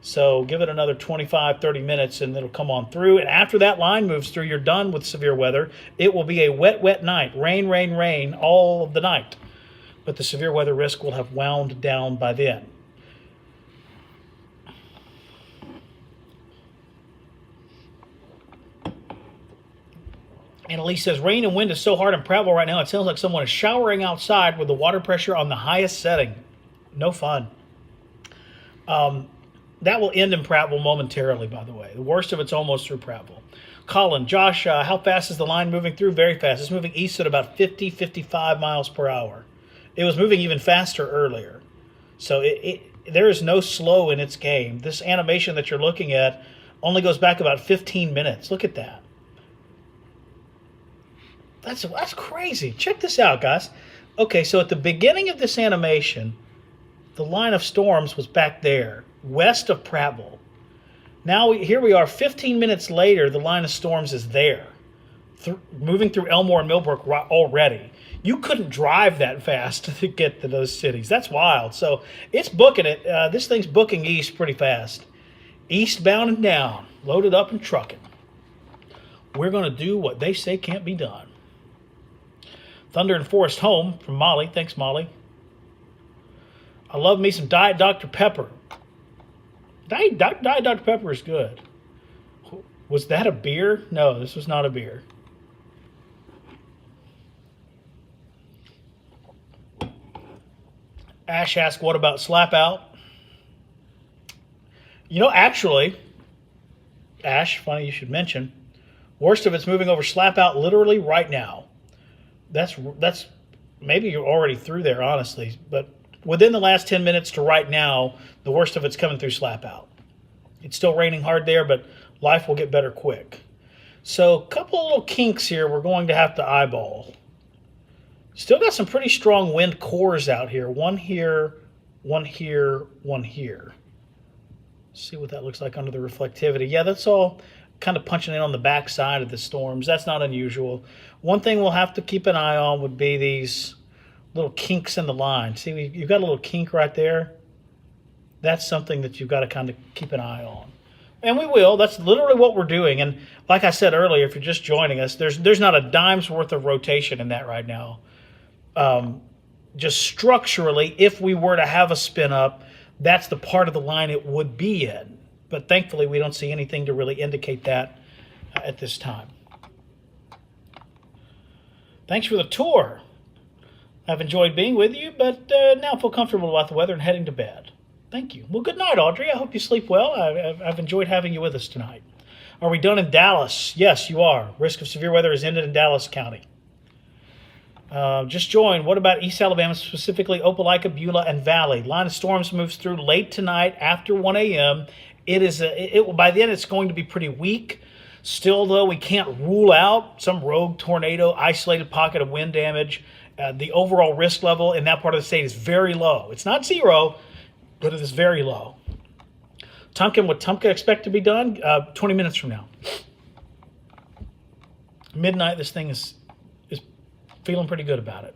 So give it another 25, 30 minutes and it'll come on through. And after that line moves through, you're done with severe weather. It will be a wet night. Rain all of the night. But the severe weather risk will have wound down by then. And Elise says, rain and wind is so hard in Prattville right now, it sounds like someone is showering outside with the water pressure on the highest setting. No fun. That will end in Prattville momentarily, by the way. The worst of it's almost through Prattville. Colin, Josh, how fast is the line moving through? Very fast. It's moving east at about 50, 55 miles per hour. It was moving even faster earlier. So there is no slow in its game. This animation that you're looking at only goes back about 15 minutes. Look at that. That's crazy. Check this out, guys. Okay, so at the beginning of this animation, the line of storms was back there, west of Prattville. Now here we are 15 minutes later, the line of storms is there, moving through Elmore and Millbrook already. You couldn't drive that fast to get to those cities. That's wild. So it's booking it. This thing's booking east pretty fast. Eastbound and down, loaded up and trucking. We're going to do what they say can't be done. Thunder and Forest Home from Molly. Thanks, Molly. I love me some Diet Dr. Pepper. Diet Dr. Pepper is good. Was that a beer? No, this was not a beer. Ash asked, what about slap out? Actually, Ash, funny you should mention, worst of it's moving over slap out literally right now. That's maybe you're already through there, honestly, but within the last 10 minutes to right now, the worst of it's coming through slap out. It's still raining hard there, but life will get better quick. So a couple of little kinks here we're going to have to eyeball. Still got some pretty strong wind cores out here. One here, one here, one here. See what that looks like under the reflectivity. Yeah, that's all kind of punching in on the back side of the storms. That's not unusual. One thing we'll have to keep an eye on would be these little kinks in the line. See, you've got a little kink right there. That's something that you've got to kind of keep an eye on. And we will. That's literally what we're doing. And like I said earlier, if you're just joining us, there's not a dime's worth of rotation in that right now. Just structurally, if we were to have a spin up, that's the part of the line it would be in. But thankfully, we don't see anything to really indicate that at this time. Thanks for the tour. I've enjoyed being with you, but now I feel comfortable about the weather and heading to bed. Thank you. Well, good night, Audrey. I hope you sleep well. I've enjoyed having you with us tonight. Are we done in Dallas? Yes, you are. Risk of severe weather is ended in Dallas County. Just joined. What about East Alabama, specifically Opelika, Beulah, and Valley? Line of storms moves through late tonight after 1 a.m. By then, it's going to be pretty weak. Still, though, we can't rule out some rogue tornado, isolated pocket of wind damage. The overall risk level in that part of the state is very low. It's not zero, but it is very low. Tumpkin, what Tumpkin expect to be done? 20 minutes from now. Midnight, this thing is feeling pretty good about it.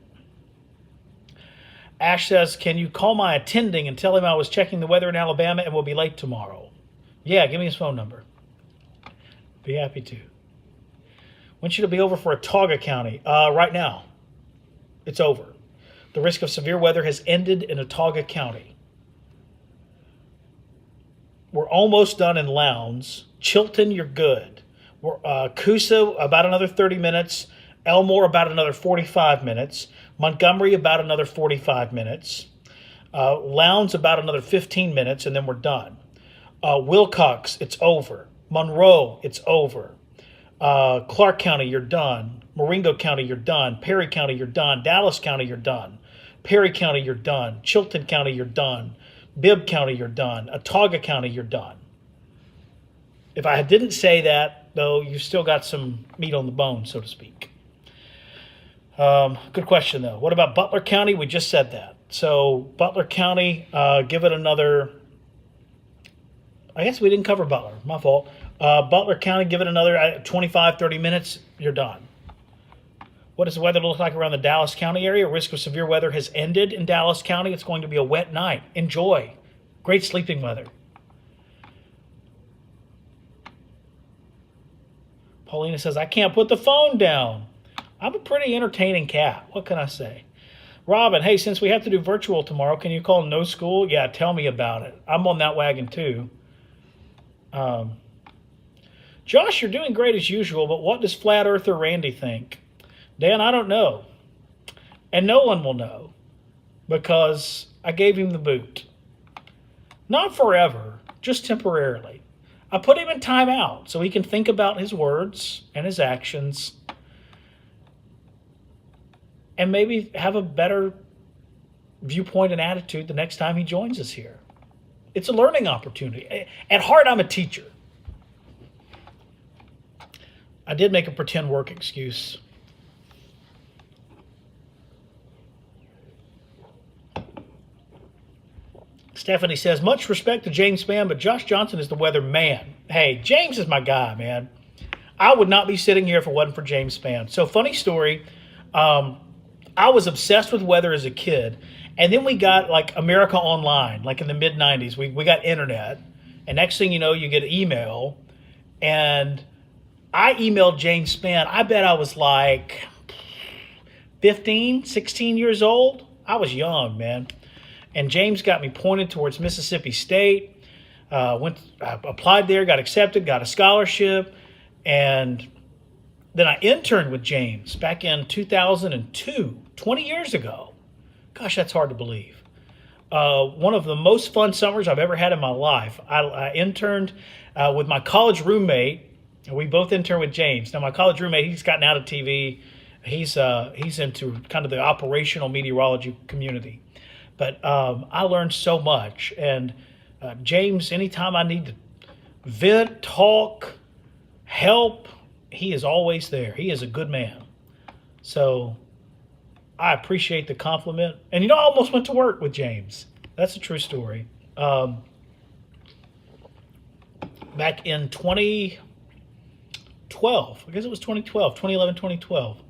Ash says, can you call my attending and tell him I was checking the weather in Alabama and will be late tomorrow? Yeah, give me his phone number. Be happy to. When should it be over for Autauga County? Right now. It's over. The risk of severe weather has ended in Autauga County. We're almost done in Lowndes. Chilton, you're good. Coosa, about another 30 minutes. Elmore, about another 45 minutes. Montgomery, about another 45 minutes. Lowndes, about another 15 minutes, and then we're done. Wilcox, it's over. Monroe, it's over. Clark County, you're done. Marengo County, you're done. Perry County, you're done. Dallas County, you're done. Perry County, you're done. Chilton County, you're done. Bibb County, you're done. Autauga County, you're done. If I didn't say that, though, you've still got some meat on the bone, so to speak. Good question, though. What about Butler County? We just said that. So Butler County, give it another... I guess we didn't cover Butler. My fault. Butler County, give it another 25, 30 minutes. You're done. What does the weather look like around the Dallas County area? Risk of severe weather has ended in Dallas County. It's going to be a wet night. Enjoy. Great sleeping weather. Paulina says, I can't put the phone down. I'm a pretty entertaining cat. What can I say? Robin, hey, since we have to do virtual tomorrow, can you call no school? Yeah, tell me about it. I'm on that wagon too. Josh, you're doing great as usual, but what does Flat Earther Randy think? Dan, I don't know. And no one will know because I gave him the boot. Not forever, just temporarily. I put him in timeout so he can think about his words and his actions and maybe have a better viewpoint and attitude the next time he joins us here. It's a learning opportunity. At heart, I'm a teacher. I did make a pretend work excuse. Stephanie says, much respect to James Spann, but Josh Johnson is the weather man. Hey, James is my guy, man. I would not be sitting here if it wasn't for James Spann. So, funny story. I was obsessed with weather as a kid. And then we got like America Online, like in the mid-90s. We got internet. And next thing you know, you get email. And I emailed James Spann. I bet I was like 15, 16 years old. I was young, man. And James got me pointed towards Mississippi State. I applied there, got accepted, got a scholarship. And then I interned with James back in 2002, 20 years ago. Gosh, that's hard to believe. one of the most fun summers I've ever had in my life. I interned with my college roommate. We both interned with James. Now, my college roommate, he's gotten out of TV. He's into kind of the operational meteorology community. But I learned so much. And James, anytime I need to vent, talk, help, he is always there. He is a good man. So I appreciate the compliment. And I almost went to work with James. That's a true story. Back in 2012, I guess it was 2011, 2012.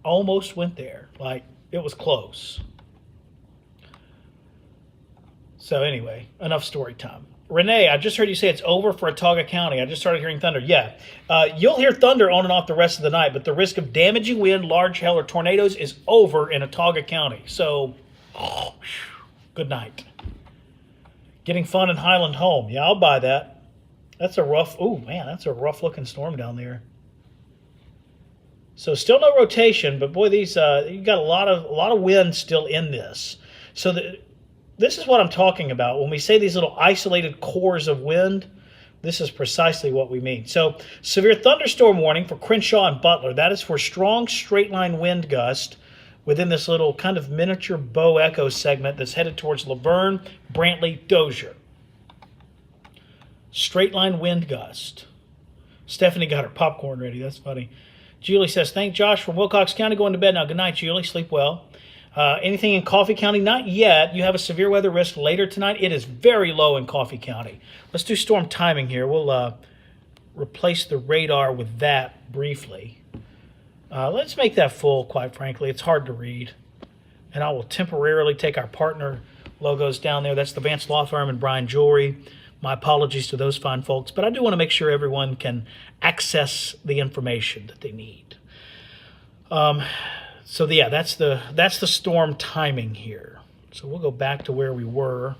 Almost went there. Like, it was close. So anyway, enough story time. Renee, I just heard you say it's over for Autauga County. I just started hearing thunder. Yeah. You'll hear thunder on and off the rest of the night, but the risk of damaging wind, large hail, or tornadoes is over in Autauga County. So, good night. Getting fun in Highland Home. Yeah, I'll buy that. That's a rough, that's a rough looking storm down there. So still no rotation, but boy, these you got a lot of wind still in this. So this is what I'm talking about. When we say these little isolated cores of wind, this is precisely what we mean. So severe thunderstorm warning for Crenshaw and Butler. That is for strong straight line wind gust within this little kind of miniature bow echo segment that's headed towards Laverne, Brantley, Dozier. Straight line wind gust. Stephanie got her popcorn ready. That's funny. Julie says, thank Josh from Wilcox County. Going to bed now. Good night, Julie. Sleep well. Anything in Coffee County? Not yet. You have a severe weather risk later tonight. It is very low in Coffee County. Let's do storm timing here. We'll replace the radar with that briefly. Let's make that full, quite frankly. It's hard to read. And I will temporarily take our partner logos down there. That's the Vance Law Firm and Brian Jewelry. My apologies to those fine folks, but I do want to make sure everyone can access the information that they need. So yeah, that's the storm timing here. So we'll go back to where we were.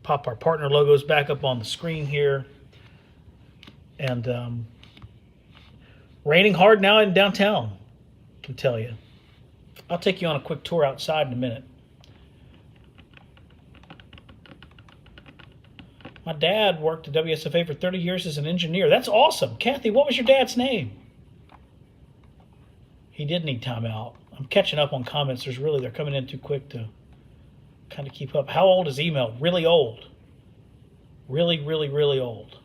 Pop our partner logos back up on the screen here. And raining hard now in downtown, I can tell you. I'll take you on a quick tour outside in a minute. My dad worked at WSFA for 30 years as an engineer. That's awesome. Kathy, what was your dad's name? He did need time out. I'm catching up on comments. They're coming in too quick to kind of keep up. How old is email? Really old. Really, really, really old.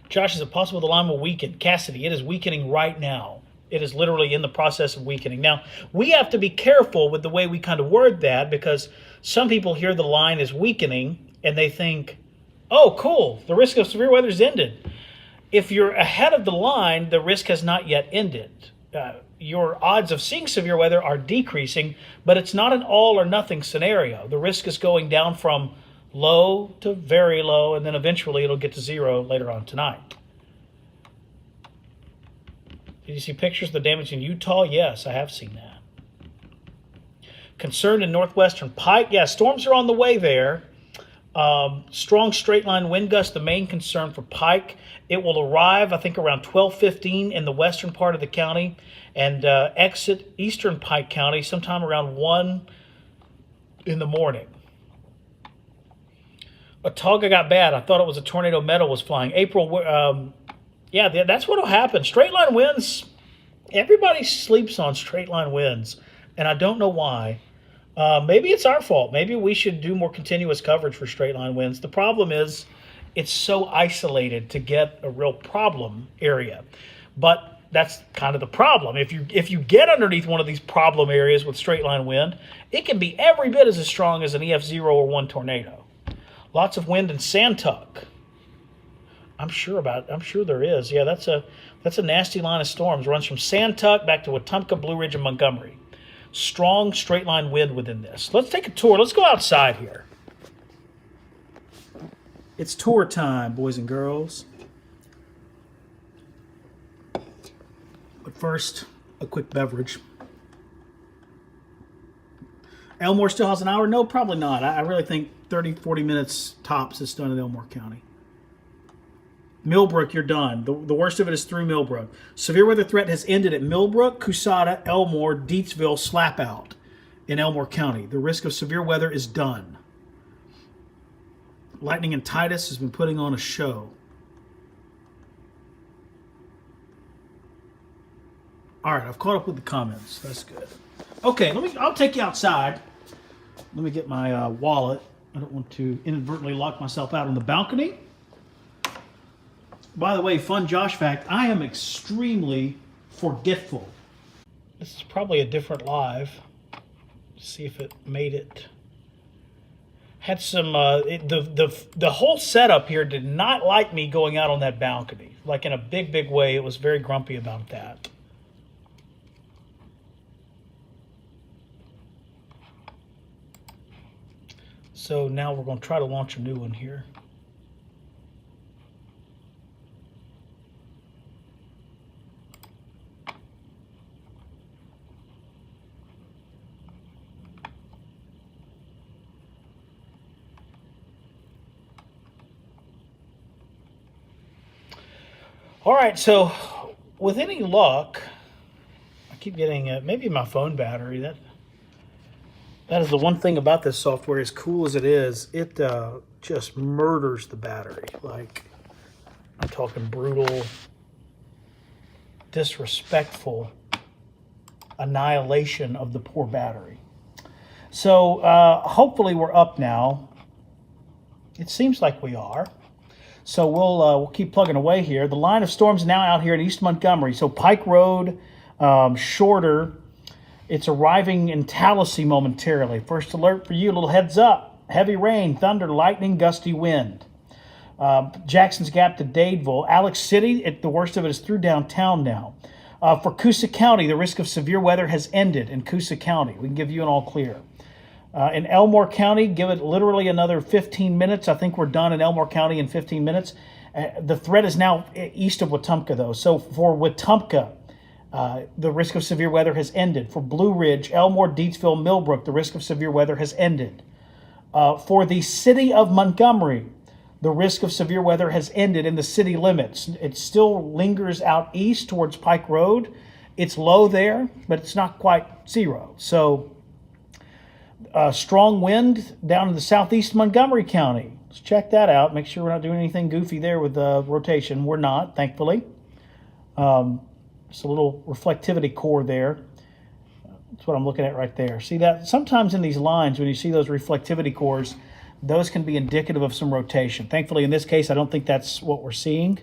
Josh, is it possible the line will weaken? Cassidy, it is weakening right now. It is literally in the process of weakening. Now, we have to be careful with the way we kind of word that, because some people hear the line is weakening and they think, oh, cool, the risk of severe weather is ended. If you're ahead of the line, the risk has not yet ended. Your odds of seeing severe weather are decreasing, but it's not an all or nothing scenario. The risk is going down from low to very low, and then eventually it'll get to zero later on tonight. Did you see pictures of the damage in Utah? Yes, I have seen that. Concern in northwestern Pike? Yeah, storms are on the way there. Strong straight line wind gust, the main concern for Pike. It will arrive, I think, around 12:15 in the western part of the county and exit eastern Pike County sometime around 1 in the morning. Autauga got bad. I thought it was a tornado metal was flying. April, yeah, that's what will happen. Straight line winds, everybody sleeps on straight line winds, and I don't know why. Maybe it's our fault. Maybe we should do more continuous coverage for straight line winds. The problem is it's so isolated to get a real problem area. But that's kind of the problem. If you get underneath one of these problem areas with straight line wind, it can be every bit as strong as an EF0 or 1 tornado. Lots of wind in Santuck. I'm sure there is. Yeah, that's a nasty line of storms. Runs from Santuck back to Wetumpka, Blue Ridge, and Montgomery. Strong straight line wind within this. Let's take a tour. Let's go outside here. It's tour time, boys and girls. But first, a quick beverage. Elmore still has an hour? No, probably not. I really think 30, 40 minutes tops is done in Elmore County. Millbrook, you're done. The worst of it is through Millbrook. Severe weather threat has ended at Millbrook, Coushatta, Elmore, Deatsville, Slapout in Elmore County. The risk of severe weather is done. Lightning and Titus has been putting on a show. All right, I've caught up with the comments. That's good. Okay, I'll take you outside. Let me get my wallet. I don't want to inadvertently lock myself out on the balcony. By the way, fun Josh fact, I am extremely forgetful. This is probably a different live. See if it made it. Had some, the whole setup here did not like me going out on that balcony. Like in a big, big way, it was very grumpy about that. So now we're going to try to launch a new one here. All right, so with any luck, I keep getting maybe my phone battery. That is the one thing about this software, as cool as it is, it just murders the battery. Like, I'm talking brutal, disrespectful annihilation of the poor battery. So hopefully we're up now. It seems like we are. So we'll keep plugging away here. The line of storms now out here in East Montgomery. So Pike Road, shorter. It's arriving in Tallahassee momentarily. First alert for you, a little heads up. Heavy rain, thunder, lightning, gusty wind. Jackson's Gap to Dadeville. Alex City, the worst of it is through downtown now. For Coosa County, the risk of severe weather has ended in Coosa County. We can give you an all clear. In Elmore County, give it literally another 15 minutes. I think we're done in Elmore County in 15 minutes. The threat is now east of Wetumpka, though. So for Wetumpka, the risk of severe weather has ended. For Blue Ridge, Elmore, Deatsville, Millbrook, the risk of severe weather has ended. For the city of Montgomery, the risk of severe weather has ended in the city limits. It still lingers out east towards Pike Road. It's low there, but it's not quite zero. So strong wind down in the southeast Montgomery County. Let's check that out. Make sure we're not doing anything goofy there with the rotation. We're not, thankfully. Just a little reflectivity core there. That's what I'm looking at right there. See that? Sometimes in these lines, when you see those reflectivity cores, those can be indicative of some rotation. Thankfully, in this case, I don't think that's what we're seeing.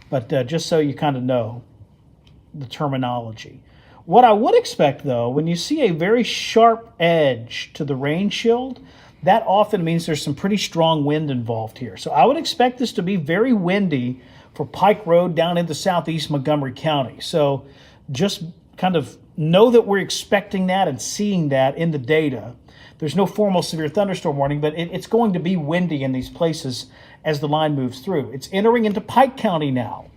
But just so you kind of know the terminology. What I would expect, though, when you see a very sharp edge to the rain shield, that often means there's some pretty strong wind involved here. So I would expect this to be very windy for Pike Road down into southeast Montgomery County. So just kind of know that we're expecting that and seeing that in the data. There's no formal severe thunderstorm warning, but it's going to be windy in these places as the line moves through. It's entering into Pike County now.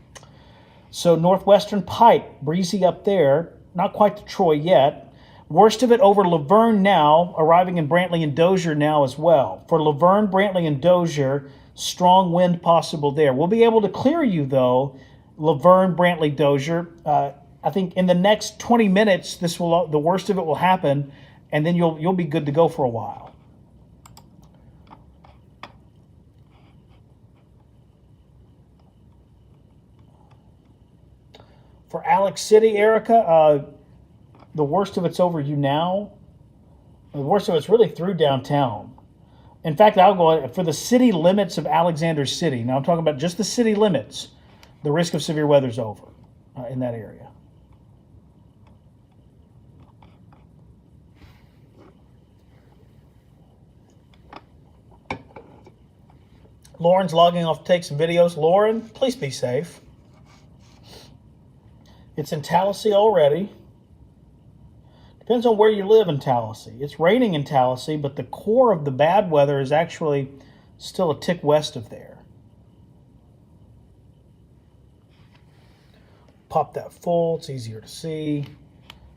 So northwestern Pike, breezy up there, not quite to Troy yet. Worst of it over Laverne now, arriving in Brantley and Dozier now as well. For Laverne, Brantley, and Dozier, strong wind possible there. We'll be able to clear you, though, Laverne, Brantley, Dozier. I think in the next 20 minutes, the worst of it will happen, and then you'll be good to go for a while. For Alex City, Erica, the worst of it's over you now. The worst of it's really through downtown. In fact, I'll go for the city limits of Alexander City. Now I'm talking about just the city limits. The risk of severe weather is over in that area. Lauren's logging off to take some videos. Lauren, please be safe. It's in Tallahassee already. Depends on where you live in Tallahassee. It's raining in Tallahassee, but the core of the bad weather is actually still a tick west of there. pop that full. It's easier to see.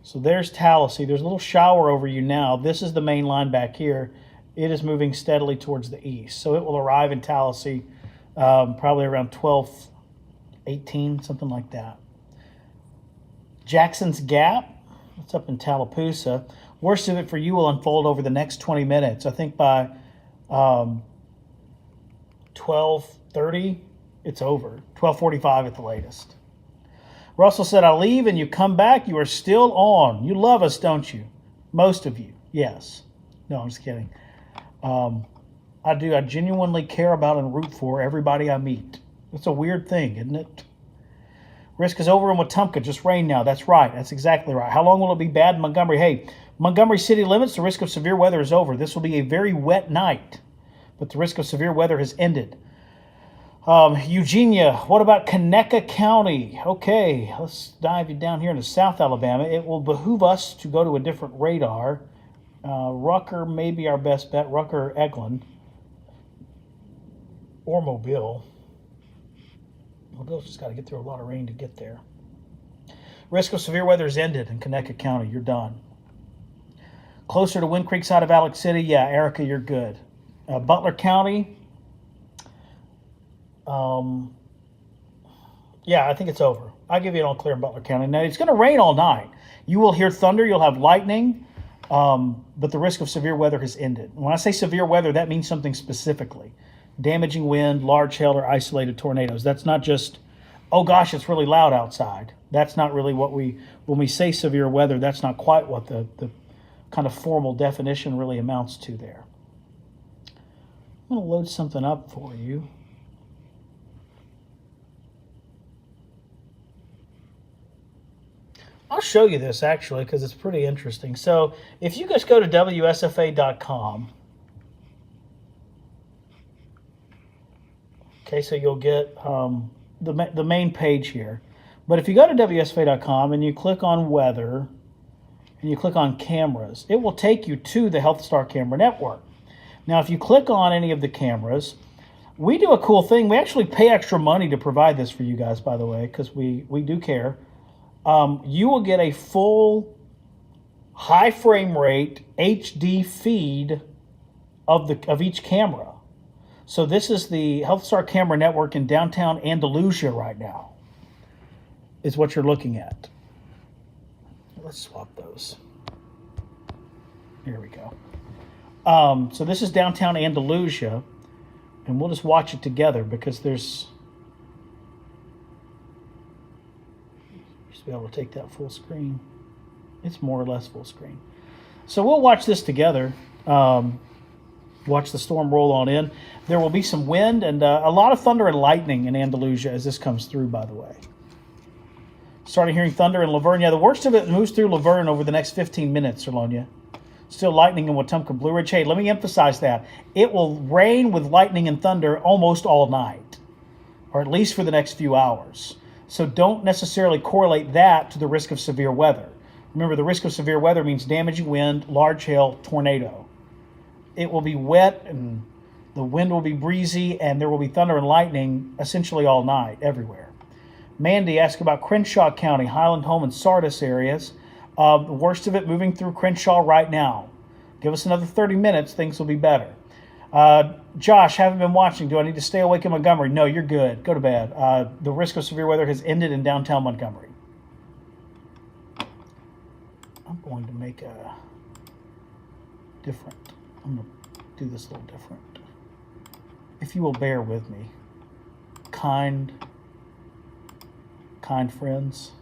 So there's Tallahassee. There's a little shower over you now. This is the main line back here. It is moving steadily towards the east. So it will arrive in Tallahassee probably around 12:18, something like that. Jackson's Gap, it's up in Tallapoosa. Worst of it for you will unfold over the next 20 minutes. I think by 12:30, it's over. 12:45 at the latest. Russell said, I leave and you come back, you are still on. You love us, don't you? Most of you, yes. No, I'm just kidding. I do. I genuinely care about and root for everybody I meet. It's a weird thing, isn't it? Risk is over in Wetumpka. Just rain now. That's right. That's exactly right. How long will it be bad in Montgomery? Hey, Montgomery city limits. The risk of severe weather is over. This will be a very wet night, but the risk of severe weather has ended. Eugenia, what about Conecuh County? Okay, let's dive you down here into South Alabama. It will behoove us to go to a different radar. Rucker may be our best bet. Rucker, Eglin, or Mobile. Mobile's just got to get through a lot of rain to get there. Risk of severe weather is ended in Conecuh County. You're done. Closer to Wind Creek side of Alex City, yeah, Erica, you're good. Butler County, yeah, I think it's over. I'll give you an all clear in Butler County. Now, it's going to rain all night. You will hear thunder. You'll have lightning, but the risk of severe weather has ended. When I say severe weather, that means something specifically. Damaging wind, large hail, or isolated tornadoes. That's not just, oh gosh, it's really loud outside. That's not really what when we say severe weather, that's not quite what the kind of formal definition really amounts to there. I'm going to load something up for you. I'll show you this actually because it's pretty interesting. So if you guys go to WSFA.com, okay, so you'll get the main page here. But if you go to WSFA.com and you click on weather and you click on cameras, it will take you to the HealthStar Camera Network. Now, if you click on any of the cameras, we do a cool thing. We actually pay extra money to provide this for you guys, by the way, because we do care. You will get a full high frame rate HD feed of each camera. So this is the HealthStar Camera Network in downtown Andalusia right now, is what you're looking at. Let's swap those. Here we go. So this is downtown Andalusia, and we'll just watch it together because there's... be able to take that full screen. It's more or less full screen. So we'll watch this together. Watch the storm roll on in. There will be some wind and a lot of thunder and lightning in Andalusia as this comes through, by the way. Starting hearing thunder in Laverne. Yeah, the worst of it moves through Laverne over the next 15 minutes, Sirlonia. Still lightning in Wetumpka, Blue Ridge. Hey, let me emphasize that. It will rain with lightning and thunder almost all night, or at least for the next few hours. So don't necessarily correlate that to the risk of severe weather. Remember, the risk of severe weather means damaging wind, large hail, tornado. It will be wet and the wind will be breezy and there will be thunder and lightning essentially all night everywhere. Mandy asked about Crenshaw County, Highland Home, and Sardis areas. The worst of it moving through Crenshaw right now. Give us another 30 minutes, things will be better. Josh, haven't been watching. Do I need to stay awake in Montgomery? No, you're good. Go to bed. The risk of severe weather has ended in downtown Montgomery. I'm going to make a different. I'm going to do this a little different. If you will bear with me. Kind friends.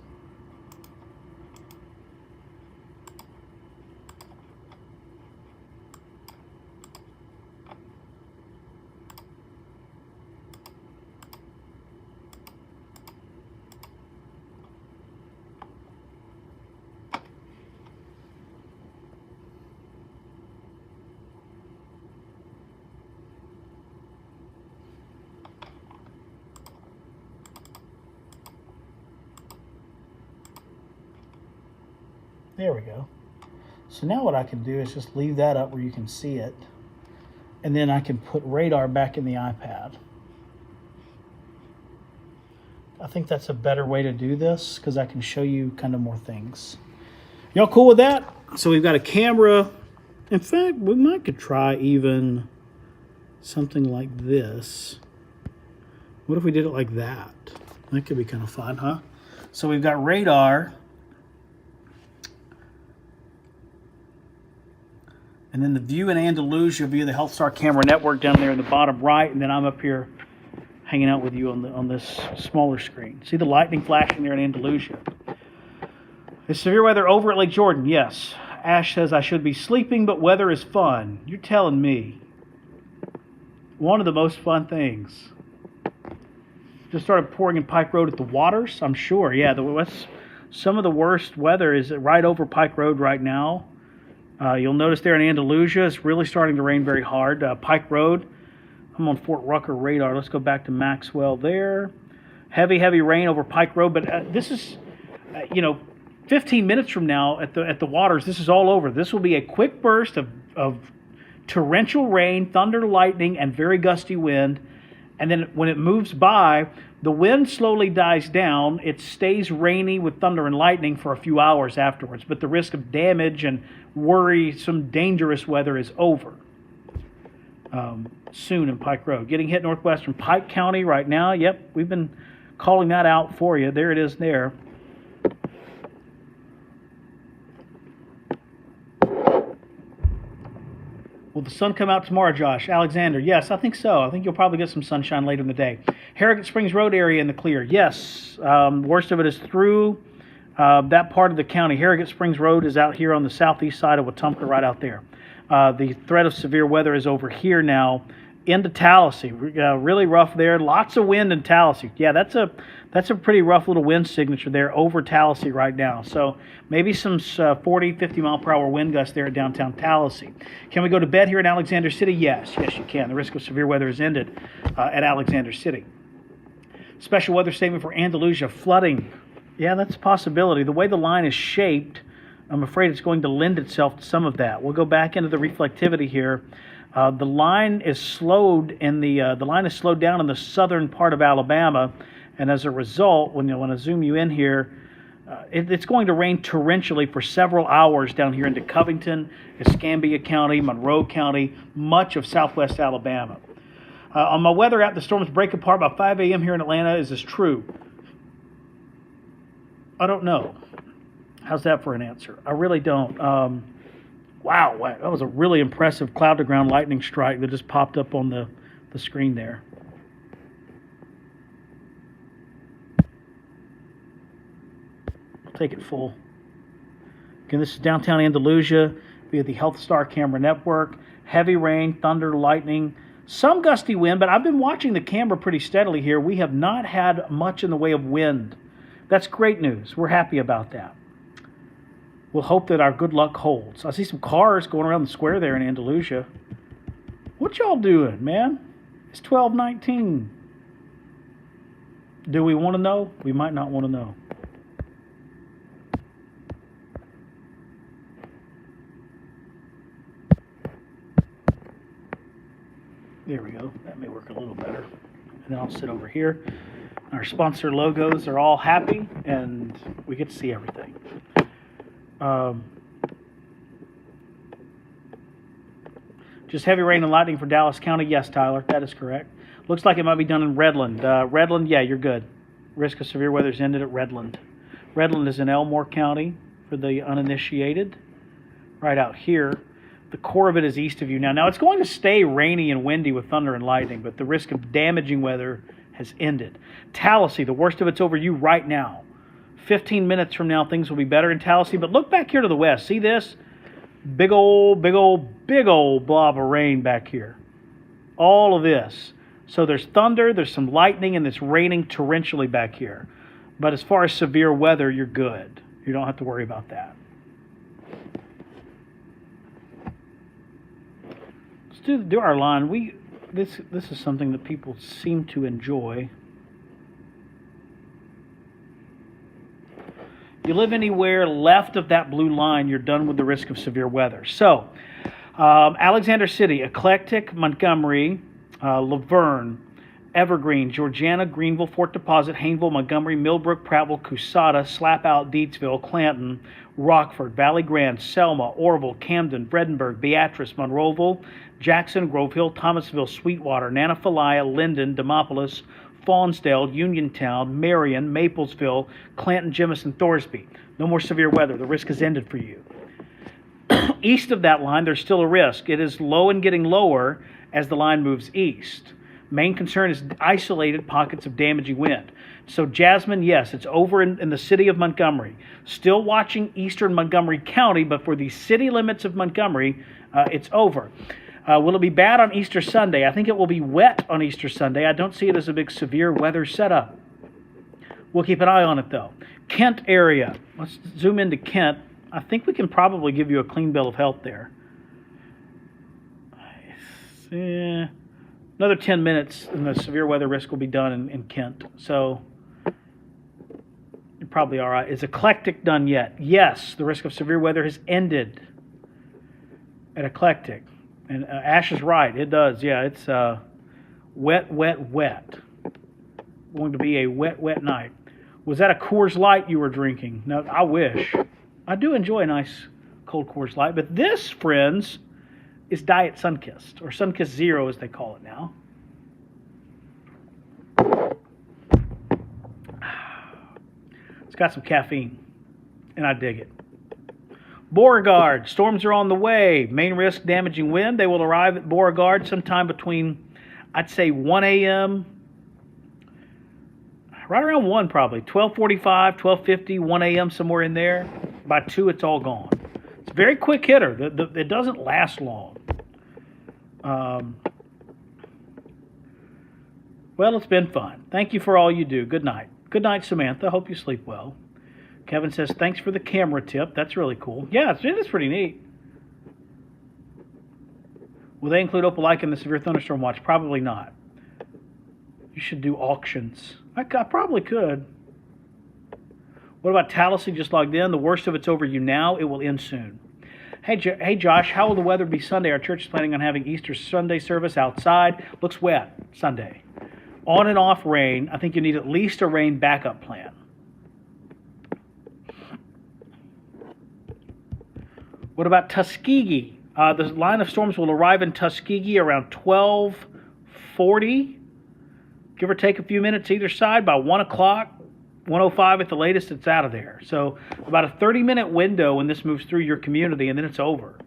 There we go. So now what I can do is just leave that up where you can see it. And then I can put radar back in the iPad. I think that's a better way to do this because I can show you kind of more things. Y'all cool with that? So we've got a camera. In fact, we might could try even something like this. What if we did it like that? That could be kind of fun, huh? So we've got radar. And then the view in Andalusia via the HealthStar camera network down there in the bottom right. And then I'm up here hanging out with you on this smaller screen. See the lightning flashing there in Andalusia. Is severe weather over at Lake Jordan? Yes. Ash says I should be sleeping, but weather is fun. You're telling me. One of the most fun things. Just started pouring in Pike Road at the waters, I'm sure. Yeah, some of the worst weather is right over Pike Road right now. You'll notice there in Andalusia, it's really starting to rain very hard. Pike Road, I'm on Fort Rucker radar. Let's go back to Maxwell there. Heavy rain over Pike Road, but this is, 15 minutes from now at the waters, this is all over. This will be a quick burst of torrential rain, thunder, lightning, and very gusty wind. And then when it moves by, the wind slowly dies down. It stays rainy with thunder and lightning for a few hours afterwards. But the risk of damage and worrisome, dangerous weather is over soon in Pike Road. Getting hit northwestern Pike County right now. Yep, we've been calling that out for you. There it is there. Will the sun come out tomorrow, Josh? Alexander, yes, I think so. I think you'll probably get some sunshine later in the day. Harrogate Springs Road area in the clear. Yes, worst of it is through that part of the county. Harrogate Springs Road is out here on the southeast side of Wetumpka, right out there. The threat of severe weather is over here now into Tallahassee. Really rough there. Lots of wind in Tallahassee. Yeah, that's a pretty rough little wind signature there over Tallahassee right now. So maybe some 40, 50 mile per hour wind gusts there at downtown Tallahassee. Can we go to bed here in Alexander City? Yes, you can. The risk of severe weather is ended at Alexander City. Special weather statement for Andalusia, flooding. Yeah, that's a possibility. The way the line is shaped, I'm afraid it's going to lend itself to some of that. We'll go back into the reflectivity here. The line is slowed down in the southern part of Alabama, and as a result, when I zoom you in here, it's going to rain torrentially for several hours down here into Covington, Escambia County, Monroe County, much of southwest Alabama. On my weather app, the storms break apart by 5 a.m. here in Atlanta. Is this true? I don't know. How's that for an answer? I really don't. Wow, that was a really impressive cloud-to-ground lightning strike that just popped up on the screen there. I'll take it full. Again, this is downtown Andalusia via the HealthStar camera network. Heavy rain, thunder, lightning, some gusty wind, but I've been watching the camera pretty steadily here. We have not had much in the way of wind. That's great news. We're happy about that. We'll hope that our good luck holds. I see some cars going around the square there in Andalusia. What y'all doing, man? It's 12:19. Do we want to know? We might not want to know. There we go. That may work a little better. And then I'll sit over here. Our sponsor logos are all happy, and we get to see everything. Just heavy rain and lightning for Dallas County. Yes, Tyler, that is correct. Looks like it might be done in Redland. Redland, yeah, you're good. Risk of severe weather is ended at Redland. Redland is in Elmore County for the uninitiated. Right out here. The core of it is east of you now. Now, it's going to stay rainy and windy with thunder and lightning, but the risk of damaging weather has ended. Tallahassee, the worst of it's over you right now. 15 minutes from now, things will be better in Tallahassee. But look back here to the west. See this? Big old blob of rain back here. All of this. So there's thunder, there's some lightning, and it's raining torrentially back here. But as far as severe weather, you're good. You don't have to worry about that. Let's do our line. This is something that people seem to enjoy. You live anywhere left of that blue line, you're done with the risk of severe weather. So, Alexander City, Eclectic, Montgomery, Laverne, Evergreen, Georgiana, Greenville, Fort Deposit, Hayneville, Montgomery, Millbrook, Prattville, Coushatta, Slapout, Deatsville, Clanton, Rockford, Valley Grande, Selma, Orville, Camden, Vredenburg, Beatrice, Monroeville, Jackson, Grove Hill, Thomasville, Sweetwater, Nanophilia, Linden, Demopolis, Fawnsdale, Uniontown, Marion, Maplesville, Clanton, Jemison, Thorsby. No more severe weather. The risk has ended for you. East of that line, there's still a risk. It is low and getting lower as the line moves east. Main concern is isolated pockets of damaging wind. So Jasmine, yes, it's over in the city of Montgomery. Still watching eastern Montgomery County, but for the city limits of Montgomery, it's over. Will it be bad on Easter Sunday? I think it will be wet on Easter Sunday. I don't see it as a big severe weather setup. We'll keep an eye on it, though. Kent area. Let's zoom into Kent. I think we can probably give you a clean bill of health there. Another 10 minutes and the severe weather risk will be done in Kent. So you're probably all right. Is Eclectic done yet? Yes, the risk of severe weather has ended at Eclectic. And Ash is right. It does. Yeah, it's wet, wet, wet. Going to be a wet, wet night. Was that a Coors Light you were drinking? No, I wish. I do enjoy a nice cold Coors Light. But this, friends, is Diet Sunkist, or Sunkist Zero as they call it now. It's got some caffeine, and I dig it. Beauregard, storms are on the way. Main risk, damaging wind. They will arrive at Beauregard sometime between, I'd say, 1 a.m., right around 1 probably, 12:45, 12:50, 1 a.m., somewhere in there. By 2, it's all gone. It's a very quick hitter. It doesn't last long. Well, it's been fun. Thank you for all you do. Good night. Good night, Samantha. Hope you sleep well. Kevin says, thanks for the camera tip. That's really cool. Yeah, it is pretty neat. Will they include Opelika in the severe thunderstorm watch? Probably not. You should do auctions. I probably could. What about Tallahassee just logged in? The worst of it's over you now. It will end soon. Hey, Josh, how will the weather be Sunday? Our church is planning on having Easter Sunday service outside. Looks wet Sunday. On and off rain. I think you need at least a rain backup plan. What about Tuskegee? The line of storms will arrive in Tuskegee around 12:40. Give or take a few minutes either side. By 1 o'clock, 1:05 at the latest, it's out of there. So about a 30-minute window when this moves through your community, and then it's over.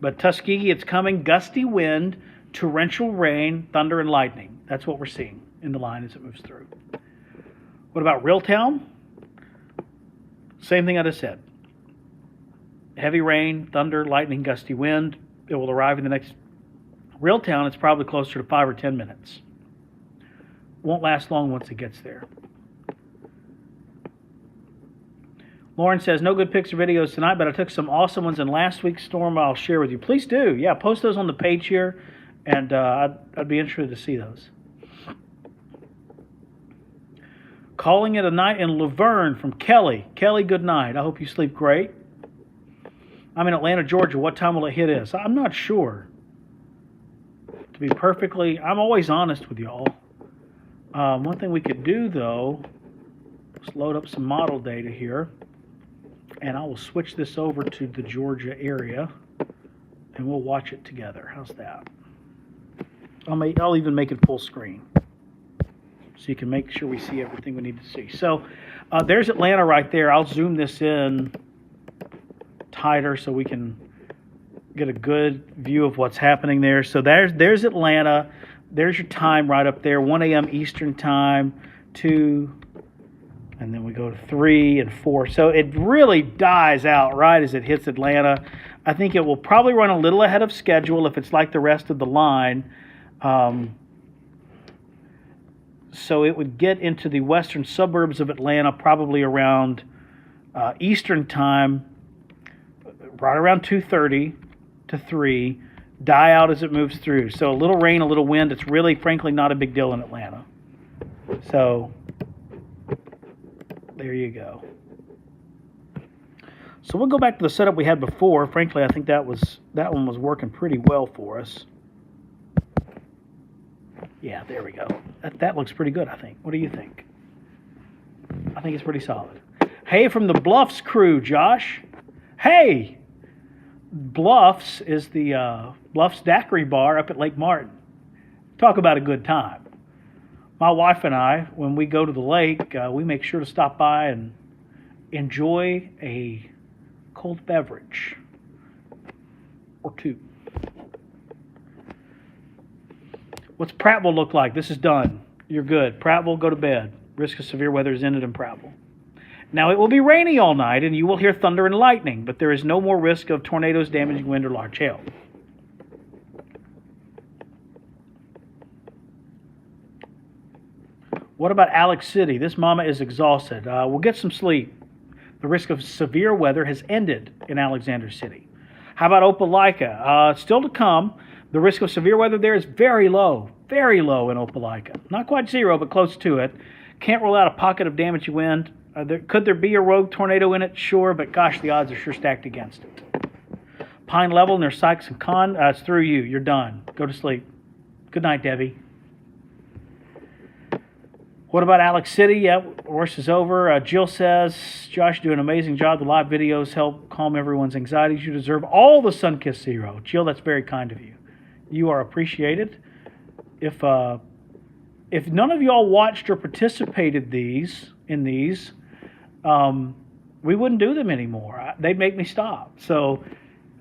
But Tuskegee, it's coming. Gusty wind, torrential rain, thunder, and lightning. That's what we're seeing in the line as it moves through. What about Reeltown? Same thing I just said. Heavy rain, thunder, lightning, gusty wind. It will arrive in the next... Reeltown, it's probably closer to 5 or 10 minutes. Won't last long once it gets there. Lauren says, no good pics or videos tonight, but I took some awesome ones in last week's storm I'll share with you. Please do. Yeah, post those on the page here, and I'd be interested to see those. Calling it a night in Laverne from Kelly. Kelly, good night. I hope you sleep great. I'm in Atlanta, Georgia. What time will it hit us? I'm not sure. To be perfectly, I'm always honest with y'all. One thing we could do, though, let's load up some model data here. And I will switch this over to the Georgia area, and we'll watch it together. How's that? I'll even make it full screen, so you can make sure we see everything we need to see. So there's Atlanta right there. I'll zoom this in tighter so we can get a good view of what's happening there. So there's Atlanta. There's your time right up there, 1 a.m. Eastern time, 2, and then we go to 3 and 4. So it really dies out right as it hits Atlanta. I think it will probably run a little ahead of schedule if it's like the rest of the line. So it would get into the western suburbs of Atlanta probably around Eastern time, right around 2:30 to 3, die out as it moves through. So a little rain, a little wind. It's really, frankly, not a big deal in Atlanta. So there you go. So we'll go back to the setup we had before. Frankly, I think that one was working pretty well for us. Yeah, there we go. That looks pretty good, I think. What do you think? I think it's pretty solid. Hey, from the Bluffs crew, Josh. Hey! Bluffs is the Bluffs Daiquiri Bar up at Lake Martin. Talk about a good time. My wife and I, when we go to the lake, we make sure to stop by and enjoy a cold beverage or two. What's Prattville look like? This is done. You're good. Prattville, go to bed. Risk of severe weather is ended in Prattville. Now, it will be rainy all night, and you will hear thunder and lightning, but there is no more risk of tornadoes, damaging wind, or large hail. What about Alex City? This mama is exhausted. We'll get some sleep. The risk of severe weather has ended in Alexander City. How about Opelika? Still to come. The risk of severe weather there is very low in Opelika. Not quite zero, but close to it. Can't rule out a pocket of damaging wind. Could there be a rogue tornado in it? Sure, but gosh, the odds are sure stacked against it. Pine Level near Sykes and Con, it's through you. You're done. Go to sleep. Good night, Debbie. What about Alex City? Yeah, worst is over. Jill says, Josh, do an amazing job. The live videos help calm everyone's anxieties. You deserve all the sun-kissed zero. Jill, that's very kind of you. You are appreciated. If none of y'all watched or participated in these, we wouldn't do them anymore. They'd make me stop. So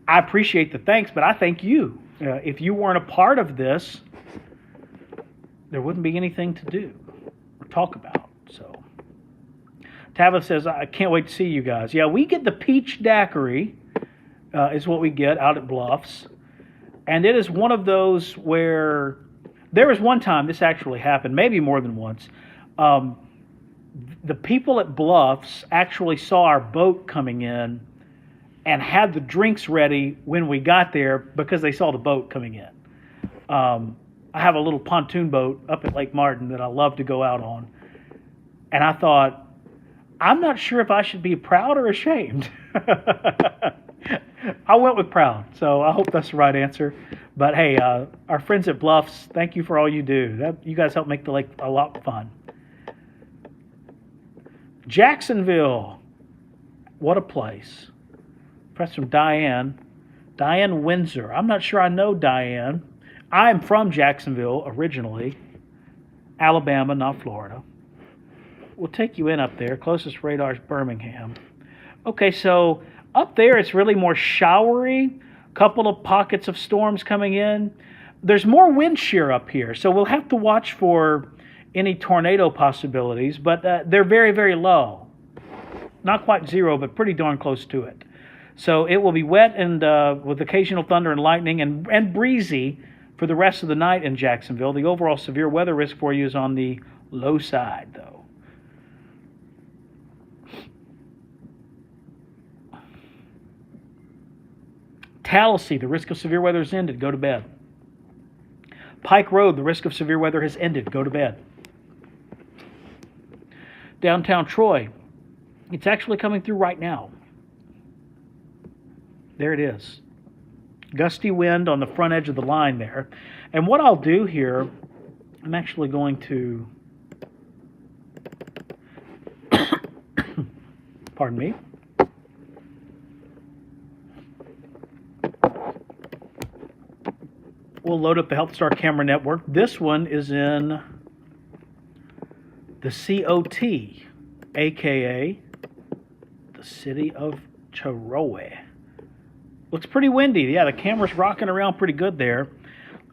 I appreciate the thanks, but I thank you. If you weren't a part of this, there wouldn't be anything to do or talk about. So Tabitha says, I can't wait to see you guys. Yeah, we get the peach daiquiri is what we get out at Bluffs. And it is one of those where there was one time this actually happened, maybe more than once. The people at Bluffs actually saw our boat coming in and had the drinks ready when we got there because they saw the boat coming in. I have a little pontoon boat up at Lake Martin that I love to go out on. And I thought, I'm not sure if I should be proud or ashamed. I went with proud, so I hope that's the right answer. But hey, our friends at Bluffs, thank you for all you do. You guys help make the lake a lot fun. Jacksonville, what a place. Press from Diane Windsor. I'm not sure I know Diane. I'm from Jacksonville originally, Alabama, not Florida. We'll take you in up there. Closest radar is Birmingham. Okay, so up there it's really more showery. Couple of pockets of storms coming in. There's more wind shear up here, so we'll have to watch for any tornado possibilities, but they're very, very low. Not quite zero, but pretty darn close to it. So it will be wet and with occasional thunder and lightning and breezy for the rest of the night in Jacksonville. The overall severe weather risk for you is on the low side, though. Tallahassee, the risk of severe weather has ended. Go to bed. Pike Road, the risk of severe weather has ended. Go to bed. Downtown Troy, it's actually coming through right now. There it is. Gusty wind on the front edge of the line there. And what I'll do here, I'm actually going to, pardon me. We'll load up the HealthStar camera network. This one is in the COT, aka the city of Troy. Looks pretty windy. Yeah, the camera's rocking around pretty good there.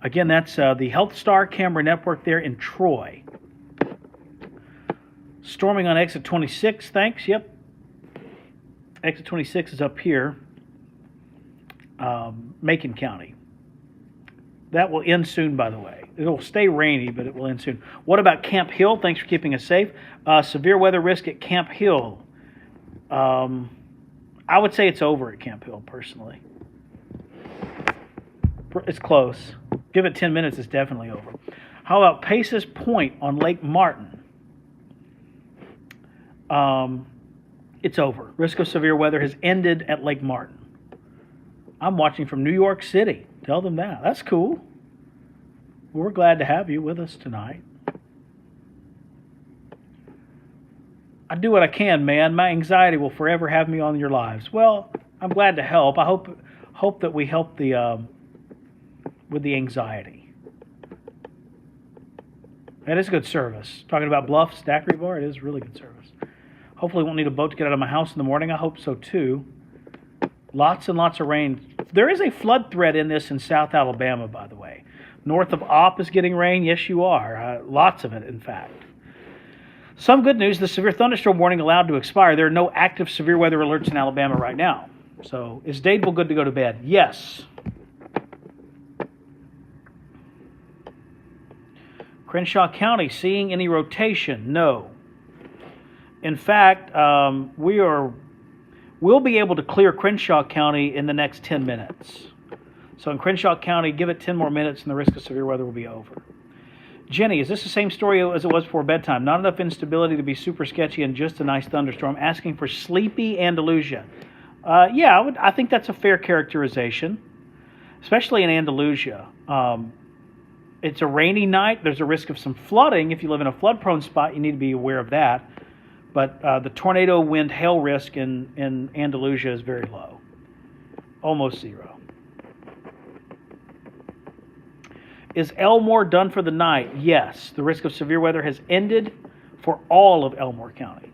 Again, that's the HealthStar camera network there in Troy. Storming on exit 26, thanks. Yep. Exit 26 is up here, Macon County. That will end soon, by the way. It'll stay rainy, but it will end soon. What about Camp Hill? Thanks for keeping us safe. Severe weather risk at Camp Hill. I would say it's over at Camp Hill, personally. It's close. Give it 10 minutes, it's definitely over. How about Paces Point on Lake Martin? It's over. Risk of severe weather has ended at Lake Martin. I'm watching from New York City. Tell them that. That's cool. We're glad to have you with us tonight. I do what I can, man. My anxiety will forever have me on your lives. Well, I'm glad to help. I hope that we help with the anxiety. That is good service. Talking about Bluff Stack Rebar, it is really good service. Hopefully, we won't need a boat to get out of my house in the morning. I hope so too. Lots and lots of rain. There is a flood threat in this in South Alabama, by the way. North of Opp is getting rain. Yes, you are. Lots of it, in fact. Some good news, the severe thunderstorm warning allowed to expire. There are no active severe weather alerts in Alabama right now. So is Dadeville good to go to bed? Yes. Crenshaw County, seeing any rotation? No. In fact, we'll be able to clear Crenshaw County in the next 10 minutes. So in Crenshaw County, give it 10 more minutes and the risk of severe weather will be over. Jenny, is this the same story as it was before bedtime? Not enough instability to be super sketchy and just a nice thunderstorm. Asking for sleepy Andalusia. Yeah, I think that's a fair characterization, especially in Andalusia. It's a rainy night. There's a risk of some flooding. If you live in a flood-prone spot, you need to be aware of that. But the tornado wind hail risk in Andalusia is very low, almost zero. Is Elmore done for the night? Yes. The risk of severe weather has ended for all of Elmore County.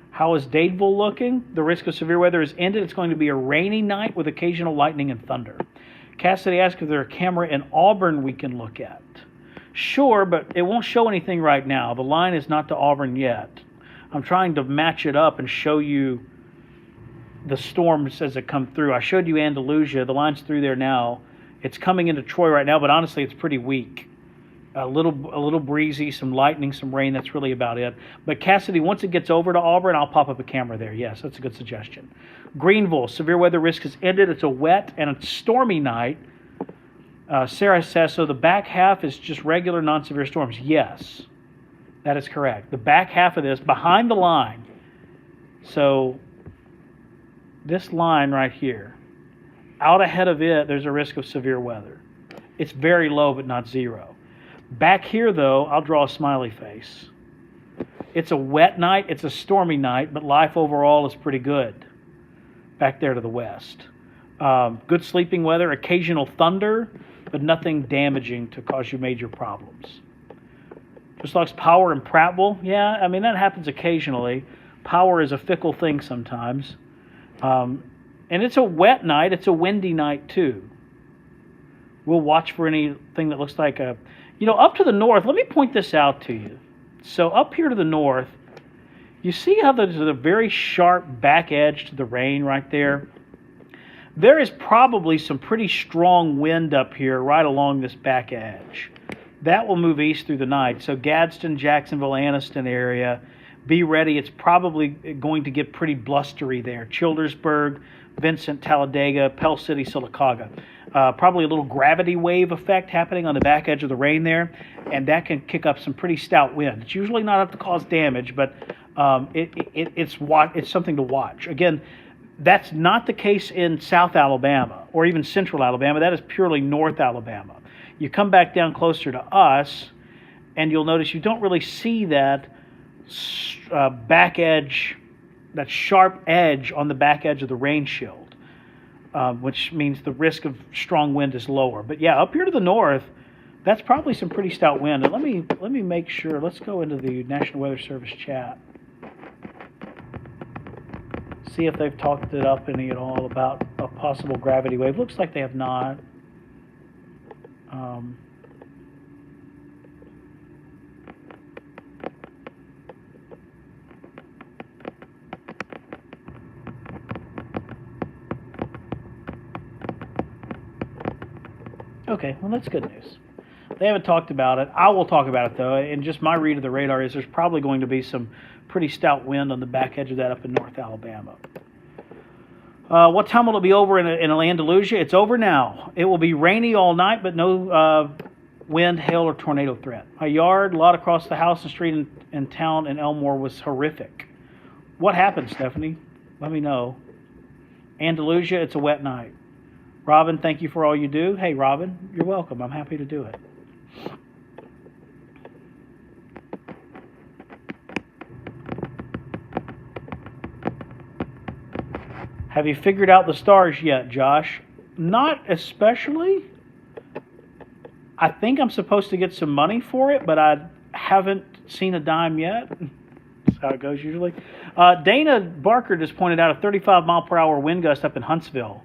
How is Dadeville looking? The risk of severe weather has ended. It's going to be a rainy night with occasional lightning and thunder. Cassidy asked if there's a camera in Auburn we can look at. Sure, but it won't show anything right now. The line is not to Auburn yet. I'm trying to match it up and show you the storms as it come through. I showed you Andalusia. The line's through there now. It's coming into Troy right now, but honestly, it's pretty weak. A little breezy, some lightning, some rain. That's really about it. But Cassidy, once it gets over to Auburn, I'll pop up a camera there. Yes, that's a good suggestion. Greenville, severe weather risk has ended. It's a wet and a stormy night. Sarah says, so the back half is just regular non-severe storms. Yes, that is correct. The back half of this, behind the line. So this line right here, out ahead of it, there's a risk of severe weather. It's very low, but not zero. Back here, though, I'll draw a smiley face. It's a wet night, it's a stormy night, but life overall is pretty good. Back there to the west. Good sleeping weather, occasional thunder, but nothing damaging to cause you major problems. Just like power in Prattville, yeah, I mean, that happens occasionally. Power is a fickle thing sometimes. And it's a wet night. It's a windy night, too. We'll watch for anything that looks like a... up to the north, let me point this out to you. So up here to the north, you see how there's a very sharp back edge to the rain right there? There is probably some pretty strong wind up here right along this back edge. That will move east through the night. So Gadsden, Jacksonville, Anniston area, be ready. It's probably going to get pretty blustery there. Childersburg, Vincent, Talladega, Pell City, Sylacauga. Probably a little gravity wave effect happening on the back edge of the rain there, and that can kick up some pretty stout wind. It's usually not enough to cause damage, but it's something to watch. Again, that's not the case in South Alabama or even Central Alabama. That is purely North Alabama. You come back down closer to us, and you'll notice you don't really see that back edge, that sharp edge on the back edge of the rain shield, which means the risk of strong wind is lower. But yeah, up here to the north, that's probably some pretty stout wind. And let me make sure. Let's go into the National Weather Service chat. See if they've talked it up any at all about a possible gravity wave. Looks like they have not. Okay, well, that's good news. They haven't talked about it. I will talk about it, though, and just my read of the radar is there's probably going to be some pretty stout wind on the back edge of that up in North Alabama. What time will it be over in Andalusia? It's over now. It will be rainy all night, but no wind, hail, or tornado threat. My yard, a lot across the house and street in town in Elmore was horrific. What happened, Stephanie? Let me know. Andalusia, it's a wet night. Robin, thank you for all you do. Hey, Robin, you're welcome. I'm happy to do it. Have you figured out the stars yet, Josh? Not especially. I think I'm supposed to get some money for it, but I haven't seen a dime yet. That's how it goes usually. Dana Barker just pointed out a 35 mile per hour wind gust up in Huntsville.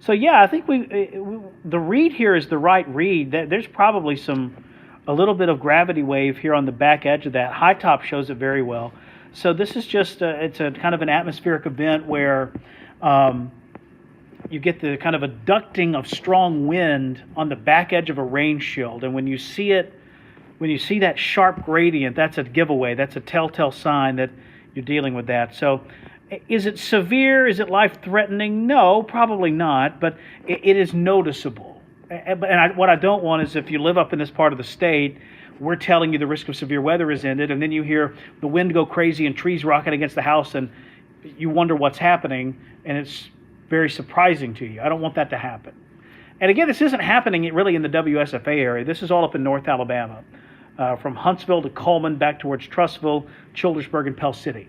So yeah, I think the read here is the right read. There's probably a little bit of gravity wave here on the back edge of that. High top shows it very well. So this is just it's a kind of an atmospheric event where you get the kind of a ducting of strong wind on the back edge of a rain shield, and when you see that sharp gradient, that's a giveaway. That's a telltale sign that you're dealing with that. So is it severe? Is it life-threatening? No, probably not, but it is noticeable. What I don't want is if you live up in this part of the state, we're telling you the risk of severe weather is ended, and then you hear the wind go crazy and trees rocking against the house, and you wonder what's happening, and it's very surprising to you. I don't want that to happen. And again, this isn't happening really in the WSFA area. This is all up in North Alabama, from Huntsville to Coleman, back towards Trussville, Childersburg, and Pell City.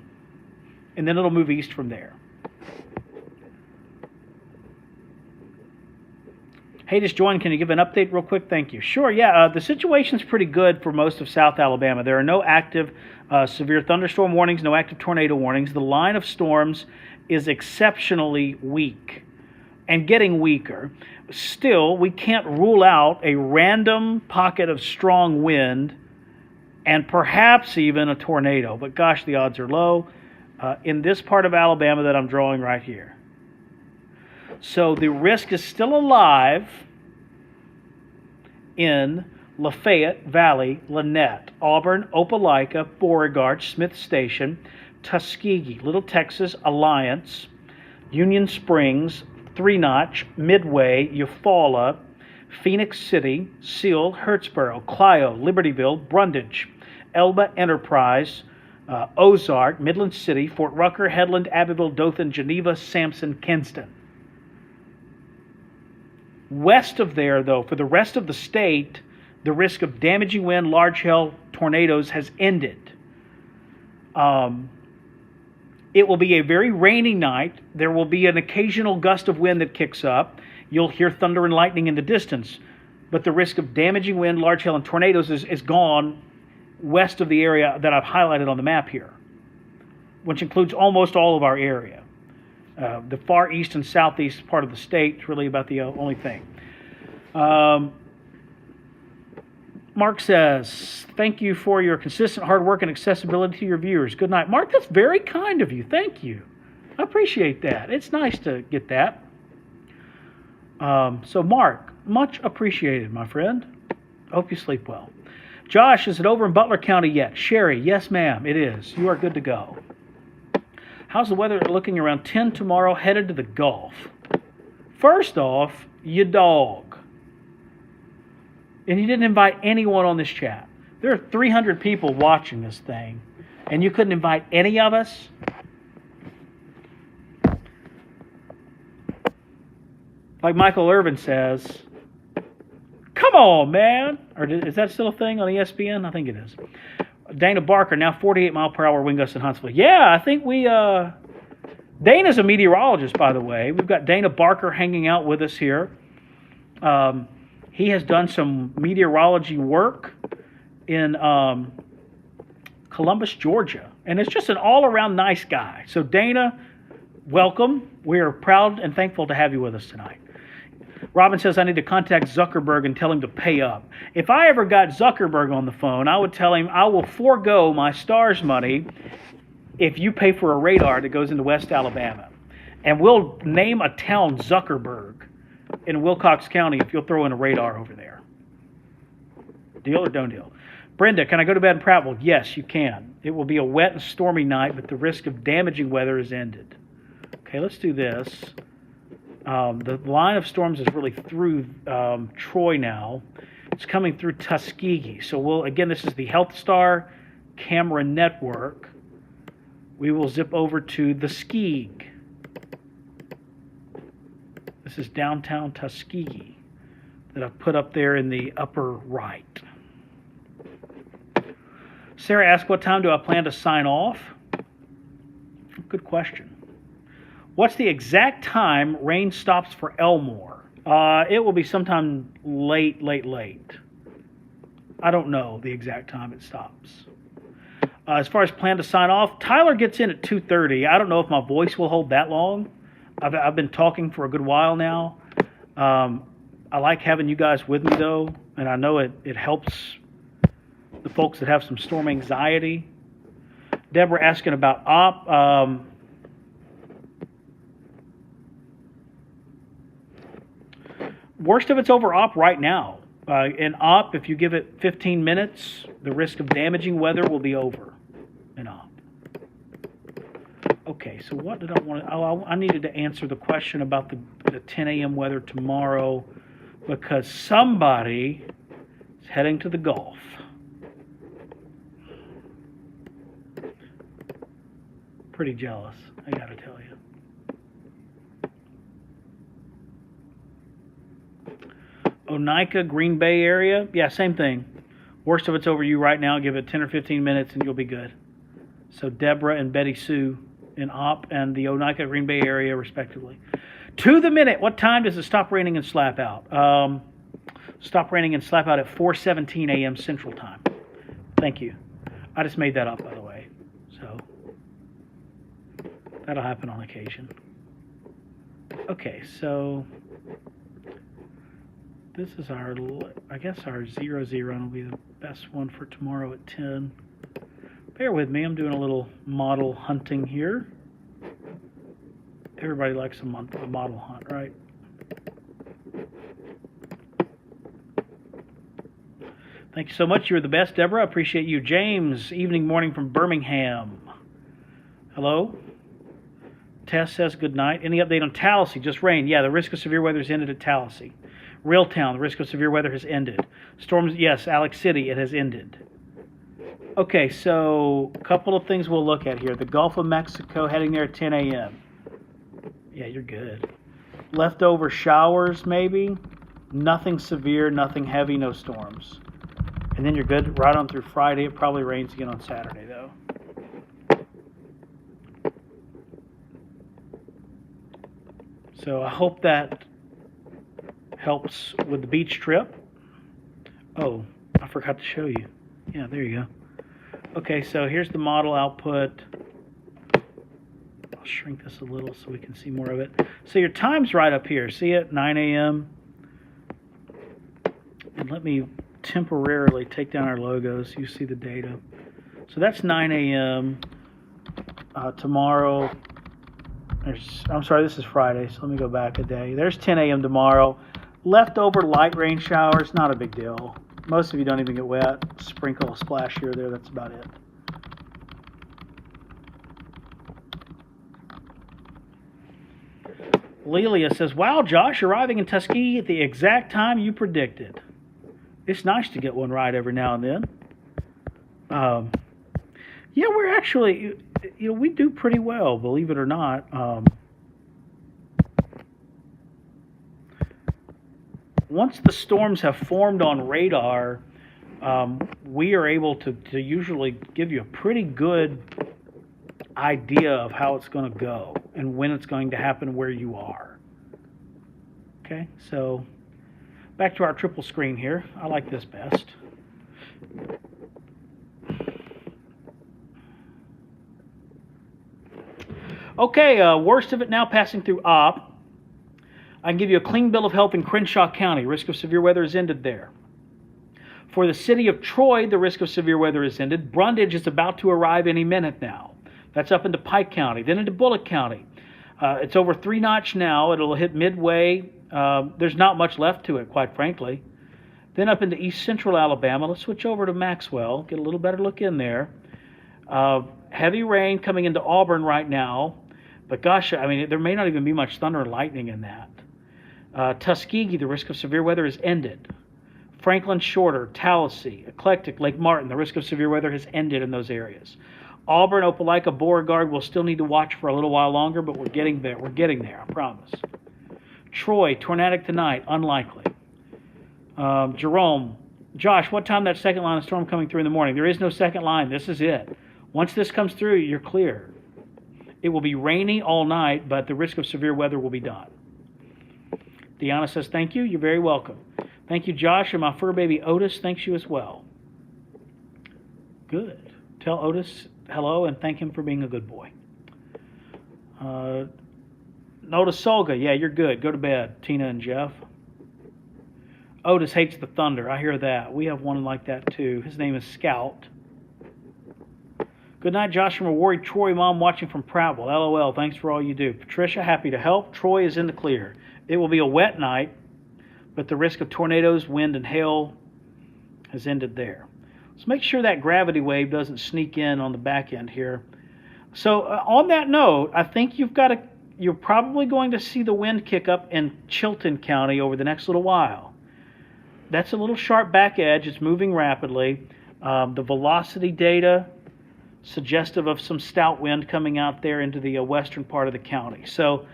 And then it'll move east from there. Hey, just joined. Can you give an update real quick? Thank you. Sure, yeah. The situation's pretty good for most of South Alabama. There are no active severe thunderstorm warnings, no active tornado warnings. The line of storms is exceptionally weak and getting weaker. Still, we can't rule out a random pocket of strong wind and perhaps even a tornado. But gosh, the odds are low in this part of Alabama that I'm drawing right here. So the risk is still alive in Lafayette Valley, Lanett, Auburn, Opelika, Beauregard, Smith Station, Tuskegee, Little Texas, Alliance, Union Springs, Three Notch, Midway, Eufaula, Phoenix City, Seal, Hurtsboro, Clio, Libertyville, Brundage, Elba, Enterprise, Ozark, Midland City, Fort Rucker, Headland, Abbeville, Dothan, Geneva, Sampson, Kinston. West of there, though, for the rest of the state, the risk of damaging wind, large hail, tornadoes has ended. It will be a very rainy night. There will be an occasional gust of wind that kicks up. You'll hear thunder and lightning in the distance. But the risk of damaging wind, large hail, and tornadoes is gone west of the area that I've highlighted on the map here, which includes almost all of our area. The far east and southeast part of the state is really about the only thing. Mark says, thank you for your consistent hard work and accessibility to your viewers. Good night. Mark, that's very kind of you. Thank you. I appreciate that. It's nice to get that. So Mark, much appreciated, my friend. Hope you sleep well. Josh, is it over in Butler County yet? Sherry, yes, ma'am, it is. You are good to go. How's the weather looking around 10 tomorrow, headed to the Gulf? First off, you dog. And you didn't invite anyone on this chat. There are 300 people watching this thing, and you couldn't invite any of us? Like Michael Irvin says, come on, man. Or is that still a thing on ESPN? I think it is. Dana Barker, now 48 mile per hour wind gusts in Huntsville. Yeah, I think Dana's a meteorologist, by the way. We've got Dana Barker hanging out with us here. He has done some meteorology work in Columbus, Georgia. And it's just an all-around nice guy. So Dana, welcome. We are proud and thankful to have you with us tonight. Robin says, I need to contact Zuckerberg and tell him to pay up. If I ever got Zuckerberg on the phone, I would tell him I will forego my STARS money if you pay for a radar that goes into West Alabama. And we'll name a town Zuckerberg in Wilcox County if you'll throw in a radar over there. Deal or don't deal? Brenda, can I go to bed in Prattville? Yes, you can. It will be a wet and stormy night, but the risk of damaging weather is ended. Okay, let's do this. The line of storms is really through Troy now. It's coming through Tuskegee. So this is the HealthStar camera network. We will zip over to the Skeeg. This is downtown Tuskegee that I've put up there in the upper right. Sarah asked, what time do I plan to sign off? Good question. What's the exact time rain stops for Elmore? It will be sometime late. I don't know the exact time it stops. As far as plan to sign off, Tyler gets in at 2:30. I don't know if my voice will hold that long. I've been talking for a good while now. I like having you guys with me, though, and I know it helps the folks that have some storm anxiety. Deborah asking about op. Worst of it's over op right now. In op, if you give it 15 minutes, the risk of damaging weather will be over in op. Okay, so what did I want to... I needed to answer the question about the 10 a.m. weather tomorrow because somebody is heading to the Gulf. Pretty jealous, I gotta tell you. Oneida, Green Bay area, yeah, same thing. Worst of it's over you right now. Give it 10 or 15 minutes and you'll be good. So Deborah and Betty Sue in op and the Oneida, Green Bay area, respectively. To the minute, what time does it stop raining and slap out? Stop raining and slap out at 4:17 a.m. Central Time. Thank you. I just made that up, by the way. So that'll happen on occasion. Okay, so this is our, I guess our 00 will be the best one for tomorrow at 10. Bear with me, I'm doing a little model hunting here. Everybody likes a model hunt, right? Thank you so much. You're the best, Deborah. I appreciate you. James, evening, morning from Birmingham. Hello? Tess says good night. Any update on Tallahassee? Just rain. Yeah, the risk of severe weather has ended at Tallahassee. Reeltown, the risk of severe weather has ended. Storms, yes, Alex City, it has ended. Okay, so a couple of things we'll look at here. The Gulf of Mexico heading there at 10 a.m. Yeah, you're good. Leftover showers, maybe. Nothing severe, nothing heavy, no storms. And then you're good right on through Friday. It probably rains again on Saturday, though. So I hope that helps with the beach trip. Oh, I forgot to show you. Yeah, there you go. Okay, so here's the model output. I'll shrink this a little so we can see more of it. So your time's right up here. See it? 9 a.m. And let me temporarily take down our logo so you see the data. So that's 9 a.m. Tomorrow. I'm sorry, this is Friday, so let me go back a day. There's 10 a.m. tomorrow. Leftover light rain showers, not a big deal. Most of you don't even get wet. Sprinkle a splash here or there, that's about it. Lelia says, wow, Josh, arriving in Tuskegee at the exact time you predicted. It's nice to get one right every now and then. Yeah, we're actually, we do pretty well, believe it or not. Once the storms have formed on radar, we are able to usually give you a pretty good idea of how it's going to go and when it's going to happen where you are. Okay, so back to our triple screen here. I like this best. Okay, worst of it now passing through op. I can give you a clean bill of health in Crenshaw County. Risk of severe weather is ended there. For the city of Troy, the risk of severe weather is ended. Brundage is about to arrive any minute now. That's up into Pike County, then into Bullock County. It's over 3 notch now. It'll hit midway. There's not much left to it, quite frankly. Then up into east central Alabama. Let's switch over to Maxwell, get a little better look in there. Heavy rain coming into Auburn right now. But gosh, I mean, there may not even be much thunder and lightning in that. Tuskegee, the risk of severe weather is ended. Franklin, Shorter, Tallahassee, Eclectic, Lake Martin, the risk of severe weather has ended in those areas. Auburn, Opelika, Beauregard will still need to watch for a little while longer, but we're getting there. We're getting there, I promise. Troy, tornadic tonight, unlikely. Jerome, Josh, what time that second line of storm coming through in the morning? There is no second line. This is it. Once this comes through, you're clear. It will be rainy all night, but the risk of severe weather will be done. Deanna says, thank you. You're very welcome. Thank you, Josh, and my fur baby Otis thanks you as well. Good. Tell Otis hello and thank him for being a good boy. Notice Solga. Yeah, you're good. Go to bed, Tina and Jeff. Otis hates the thunder. I hear that. We have one like that too. His name is Scout. Good night, Josh from a worried Troy mom watching from Prattville. LOL. Thanks for all you do. Patricia, happy to help. Troy is in the clear. It will be a wet night, but the risk of tornadoes, wind, and hail has ended there. So make sure that gravity wave doesn't sneak in on the back end here. So on that note, I think you're probably going to see the wind kick up in Chilton County over the next little while. That's a little sharp back edge. It's moving rapidly. The velocity data suggestive of some stout wind coming out there into the western part of the county. So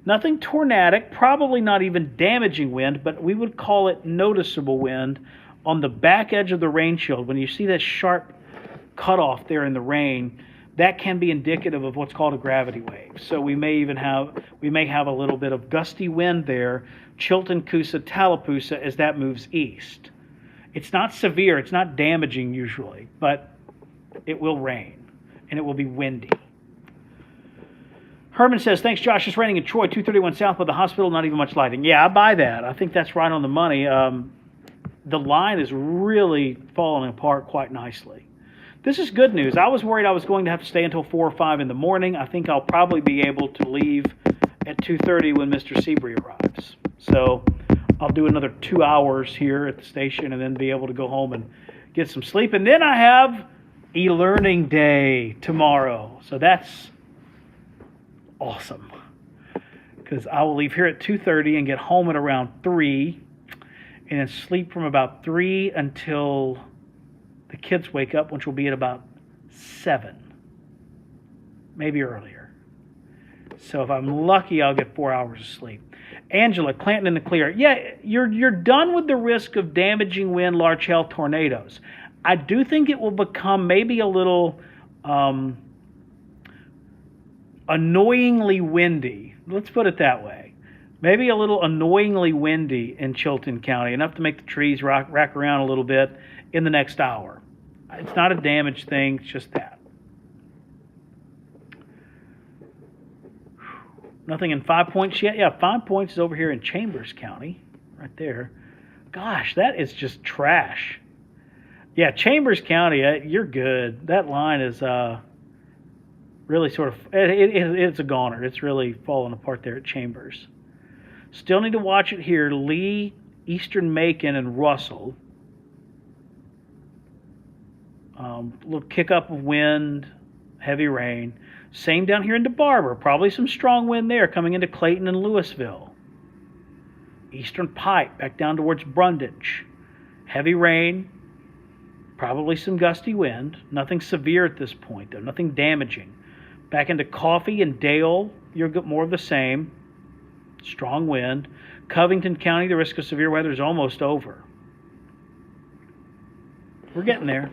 nothing tornadic, probably not even damaging wind, but we would call it noticeable wind on the back edge of the rain shield. When you see that sharp cutoff there in the rain, that can be indicative of what's called a gravity wave. So we may have a little bit of gusty wind there, Chilton, Coosa, Tallapoosa, as that moves east. It's not severe, it's not damaging usually, but it will rain and it will be windy. Herman says, thanks, Josh. It's raining in Troy, 231 south by the hospital, not even much lighting. Yeah, I buy that. I think that's right on the money. The line is really falling apart quite nicely. This is good news. I was worried I was going to have to stay until 4 or 5 in the morning. I think I'll probably be able to leave at 2:30 when Mr. Seabury arrives. So I'll do another 2 hours here at the station and then be able to go home and get some sleep. And then I have e-learning day tomorrow. So that's awesome, because I will leave here at 2:30 and get home at around 3 and then sleep from about 3 until the kids wake up, which will be at about 7, maybe earlier. So if I'm lucky, I'll get 4 hours of sleep. Angela, Clanton in the clear. Yeah, you're done with the risk of damaging wind, large hail, tornadoes. I do think it will become maybe a little annoyingly windy. Let's put it that way. Maybe a little annoyingly windy in Chilton County, enough to make the trees rack around a little bit in the next hour. It's not a damage thing, it's just that. Nothing in 5 Points yet? Yeah, 5 Points is over here in Chambers County, right there. Gosh, that is just trash. Yeah, Chambers County, you're good. That line is really sort of, it's a goner. It's really falling apart there at Chambers. Still need to watch it here. Lee, Eastern Macon, and Russell. Little kick up of wind, heavy rain. Same down here into Barber. Probably some strong wind there coming into Clayton and Louisville. Eastern Pike back down towards Brundage. Heavy rain. Probably some gusty wind. Nothing severe at this point, though. Nothing damaging. Back into Coffee and Dale, you'll get more of the same. Strong wind. Covington County, the risk of severe weather is almost over. We're getting there.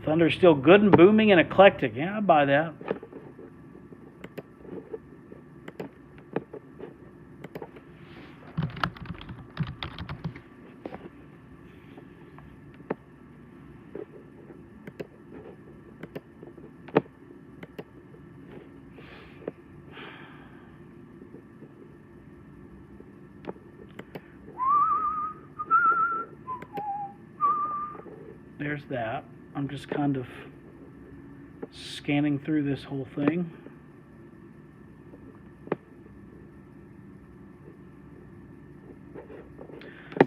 Thunder's still good and booming and eclectic. Yeah, I buy that. There's that. I'm just kind of scanning through this whole thing.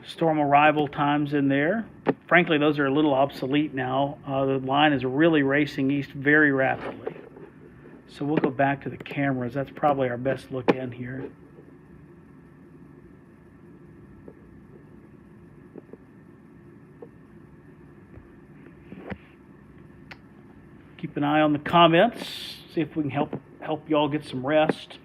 Storm arrival times in there. Frankly, those are a little obsolete now. The line is really racing east very rapidly. So we'll go back to the cameras. That's probably our best look in here. Keep an eye on the comments. See if we can help y'all get some rest.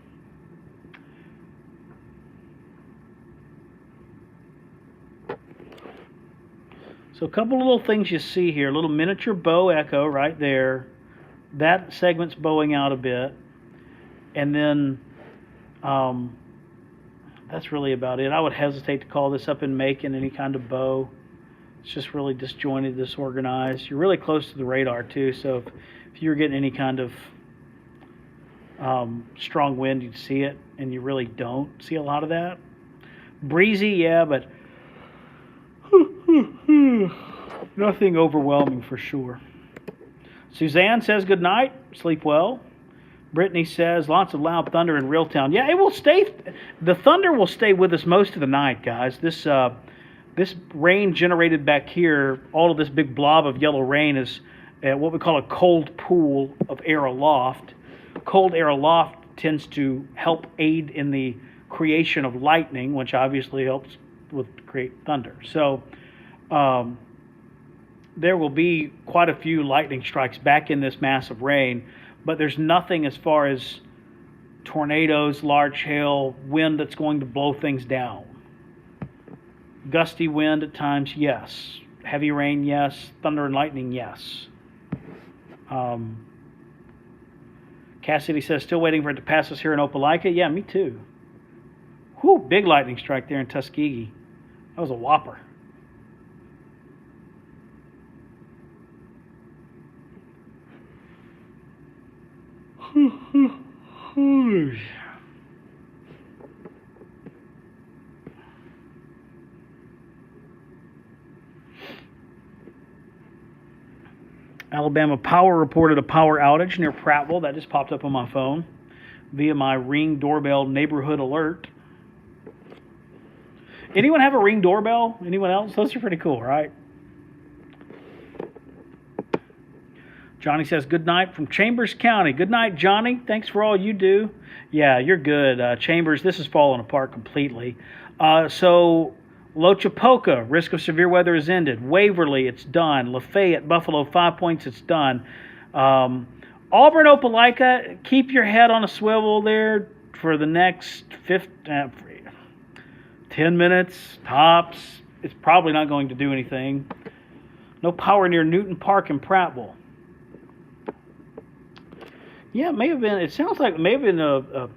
So a couple little things you see here. A little miniature bow echo right there. That segment's bowing out a bit. And then that's really about it. I would hesitate to call this up in Macon any kind of bow. It's just really disjointed, disorganized. You're really close to the radar too, so if you're getting any kind of strong wind, you'd see it, and you really don't see a lot of that. Breezy, yeah, but nothing overwhelming for sure. Suzanne says good night, sleep well. Brittany says lots of loud thunder in Reeltown. Yeah, it will stay. The thunder will stay with us most of the night, guys. This rain generated back here, all of this big blob of yellow rain is what we call a cold pool of air aloft. Cold air aloft tends to help aid in the creation of lightning, which obviously helps with create thunder. So there will be quite a few lightning strikes back in this mass of rain, but there's nothing as far as tornadoes, large hail, wind that's going to blow things down. Gusty wind at times, yes. Heavy rain, yes. Thunder and lightning, yes. Cassidy says, still waiting for it to pass us here in Opelika. Yeah, me too. Whew, big lightning strike there in Tuskegee. That was a whopper. Alabama Power reported a power outage near Prattville. That just popped up on my phone via my Ring doorbell neighborhood alert. Anyone have a Ring doorbell? Anyone else? Those are pretty cool, right? Johnny says, good night from Chambers County. Good night, Johnny. Thanks for all you do. Yeah, you're good. Chambers, this is falling apart completely. So Lochapoka, risk of severe weather is ended. Waverly, it's done. Lafayette, Buffalo, 5 points, it's done. Auburn, Opelika, keep your head on a swivel there for the next 10 minutes, tops. It's probably not going to do anything. No power near Newton Park in Prattville. Yeah, it may have been. It sounds like it may have been the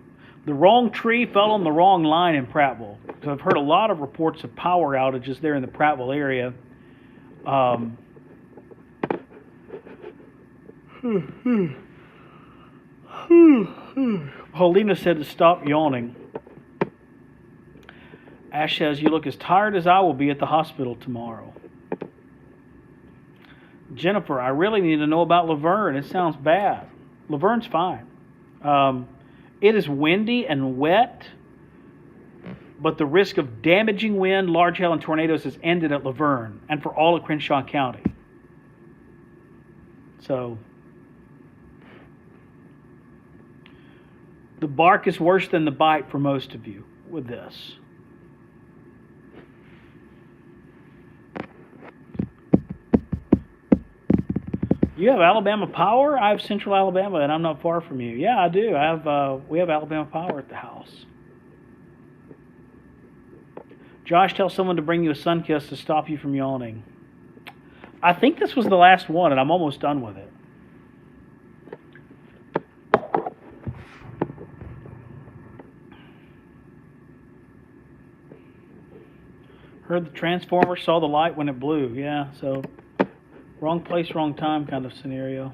wrong tree fell on the wrong line in Prattville. So I've heard a lot of reports of power outages there in the Prattville area. Paulina said to stop yawning. Ash says, you look as tired as I will be at the hospital tomorrow. Jennifer, I really need to know about Laverne. It sounds bad. Laverne's fine. It is windy and wet, but the risk of damaging wind, large hail, and tornadoes has ended at Laverne and for all of Crenshaw County. So the bark is worse than the bite for most of you with this. You have Alabama Power? I have Central Alabama, and I'm not far from you. Yeah, I do. We have Alabama Power at the house. Josh, tell someone to bring you a sun kiss to stop you from yawning. I think this was the last one, and I'm almost done with it. Heard the transformer, saw the light when it blew. Yeah, so wrong place, wrong time kind of scenario.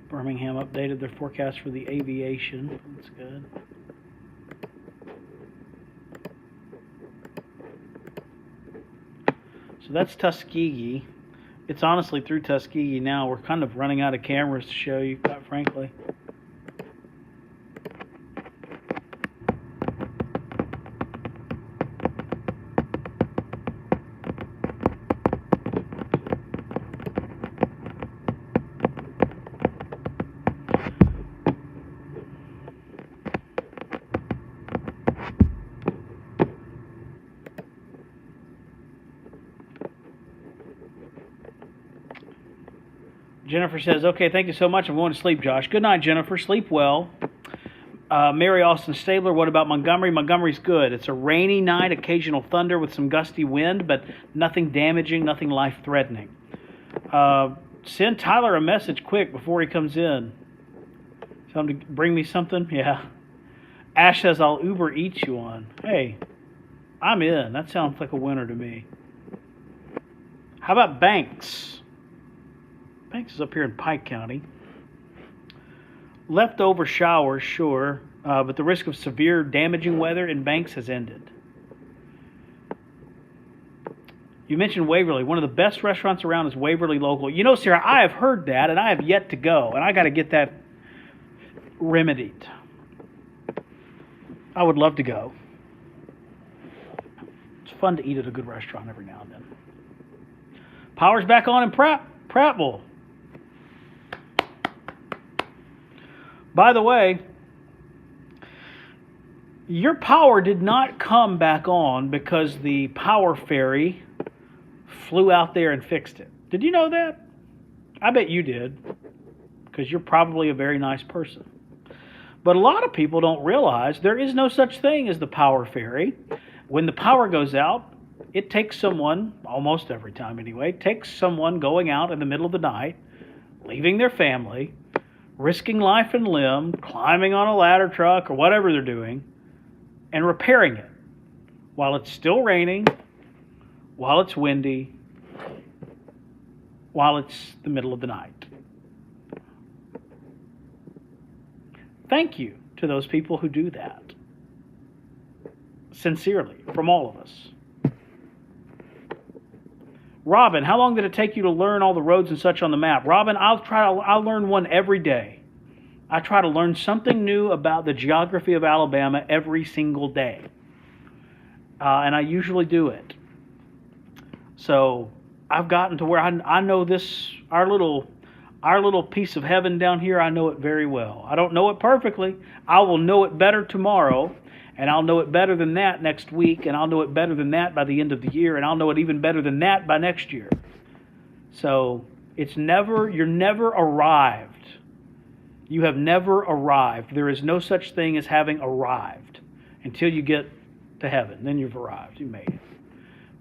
Birmingham updated their forecast for the aviation. That's good. So that's Tuskegee. It's honestly through Tuskegee now. We're kind of running out of cameras to show you, quite frankly. Jennifer says, okay, thank you so much. I'm going to sleep, Josh. Good night, Jennifer. Sleep well. Mary Austin Stabler, what about Montgomery? Montgomery's good. It's a rainy night, occasional thunder with some gusty wind, but nothing damaging, nothing life-threatening. Send Tyler a message quick before he comes in. Tell him to bring me something. Yeah. Ash says, I'll Uber Eats you on. Hey, I'm in. That sounds like a winner to me. How about Banks? Banks is up here in Pike County. Leftover showers, sure, but the risk of severe damaging weather in Banks has ended. You mentioned Waverly. One of the best restaurants around is Waverly Local. You know, Sarah, I have heard that, and I have yet to go, and I got to get that remedied. I would love to go. It's fun to eat at a good restaurant every now and then. Power's back on in Prattville. By the way, your power did not come back on because the power ferry flew out there and fixed it. Did you know that? I bet you did, because you're probably a very nice person. But a lot of people don't realize there is no such thing as the power ferry. When the power goes out, it takes someone, almost every time anyway, takes someone going out in the middle of the night, leaving their family, risking life and limb, climbing on a ladder truck or whatever they're doing, and repairing it while it's still raining, while it's windy, while it's the middle of the night. Thank you to those people who do that. Sincerely, from all of us. Robin, how long did it take you to learn all the roads and such on the map? Robin, I'll learn one every day. I try to learn something new about the geography of Alabama every single day. And I usually do it. So I've gotten to where I know this, our little piece of heaven down here, I know it very well. I don't know it perfectly. I will know it better tomorrow. And I'll know it better than that next week, and I'll know it better than that by the end of the year, and I'll know it even better than that by next year. So you're never arrived. You have never arrived. There is no such thing as having arrived until you get to heaven. Then you've arrived. You made it.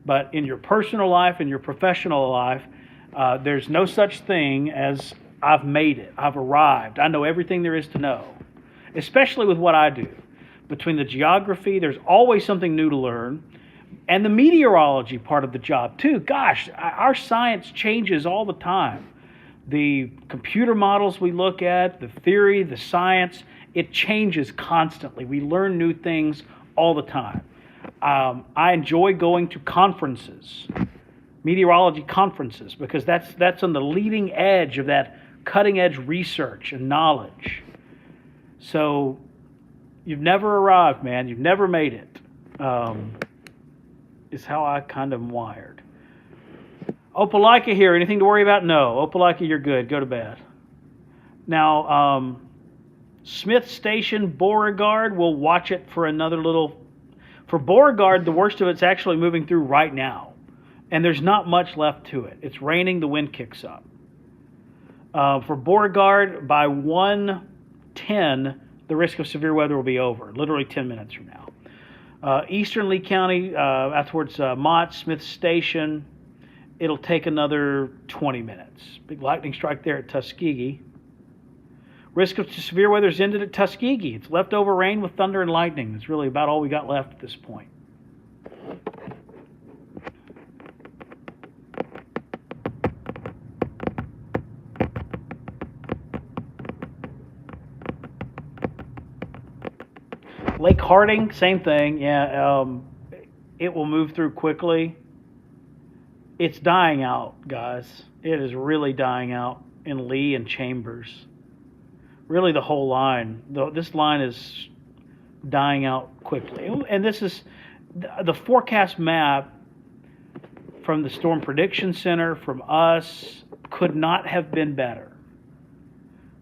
But in your personal life, in your professional life, there's no such thing as I've made it. I've arrived. I know everything there is to know, especially with what I do. Between the geography, there's always something new to learn, and the meteorology part of the job too. Gosh, our science changes all the time. The computer models we look at, the theory, the science, it changes constantly. We learn new things all the time. I enjoy going to conferences, meteorology conferences, because that's on the leading edge of that cutting edge research and knowledge. So you've never arrived, man. You've never made it. Is how I kind of am wired. Opelika here. Anything to worry about? No. Opelika, you're good. Go to bed. Now, Smith Station, Beauregard, we'll watch it for another little. For Beauregard, the worst of it's actually moving through right now. And there's not much left to it. It's raining. The wind kicks up. For Beauregard, by 1:10, the risk of severe weather will be over, literally 10 minutes from now. Eastern Lee County, out towards Mott, Smith Station, it'll take another 20 minutes. Big lightning strike there at Tuskegee. Risk of severe weather is ended at Tuskegee. It's leftover rain with thunder and lightning. That's really about all we got left at this point. Lake Harding, same thing. Yeah, it will move through quickly. It's dying out, guys. It is really dying out in Lee and Chambers. Really, the whole line. This line is dying out quickly. And this is the forecast map from the Storm Prediction Center, from us, could not have been better.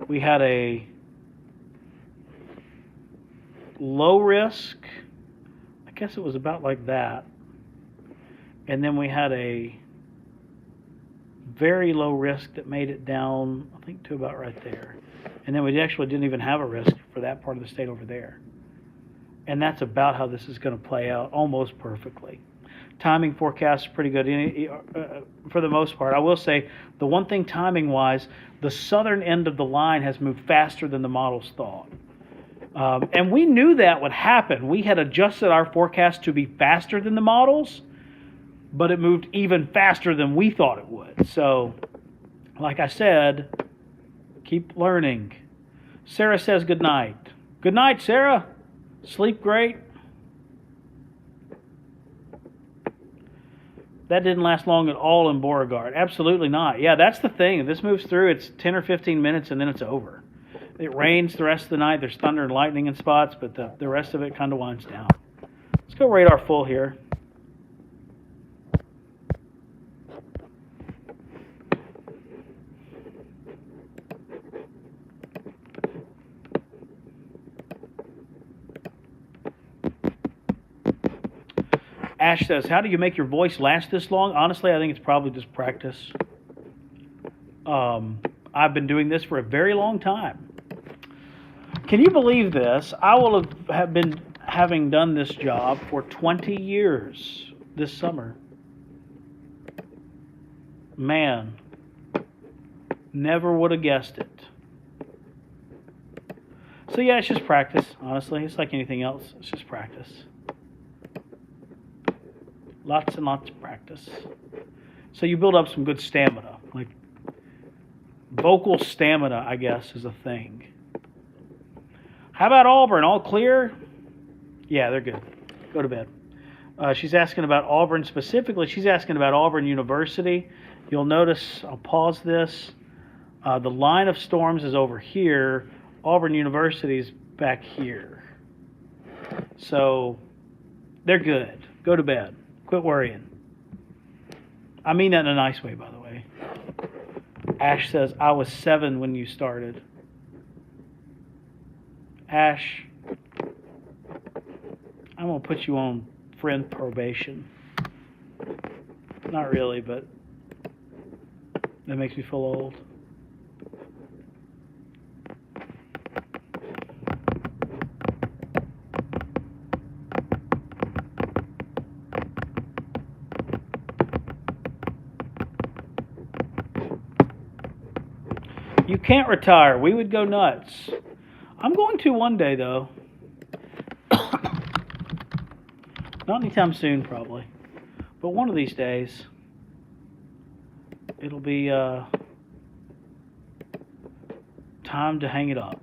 We had a low risk, I guess it was about like that, and then we had a very low risk that made it down, I think, to about right there. And then we actually didn't even have a risk for that part of the state over there. And that's about how this is going to play out almost perfectly. Timing forecast is pretty good for the most part. I will say the one thing timing-wise, the southern end of the line has moved faster than the models thought. And we knew that would happen. We had adjusted our forecast to be faster than the models, but it moved even faster than we thought it would. So, like I said, keep learning. Sarah says good night. Good night, Sarah. Sleep great. That didn't last long at all in Beauregard. Absolutely not. Yeah, that's the thing. If this moves through, it's 10 or 15 minutes and then it's over. It rains the rest of the night. There's thunder and lightning in spots, but the rest of it kind of winds down. Let's go radar full here. Ash says, how do you make your voice last this long? Honestly, I think it's probably just practice. I've been doing this for a very long time. Can you believe this? I will have been having done this job for 20 years this summer. Man, never would have guessed it. So yeah, it's just practice, honestly. It's like anything else. It's just practice. Lots and lots of practice. So you build up some good stamina. Like vocal stamina, I guess, is a thing. How about Auburn? All clear? Yeah, they're good. Go to bed. She's asking about Auburn specifically. She's asking about Auburn University. You'll notice, I'll pause this. The line of storms is over here. Auburn University is back here. So they're good. Go to bed. Quit worrying. I mean that in a nice way, by the way. Ash says, I was 7 when you started. Ash, I'm going to put you on friend probation. Not really, but that makes me feel old. You can't retire. We would go nuts. I'm going to one day, though. Not anytime soon, probably. But one of these days, it'll be time to hang it up.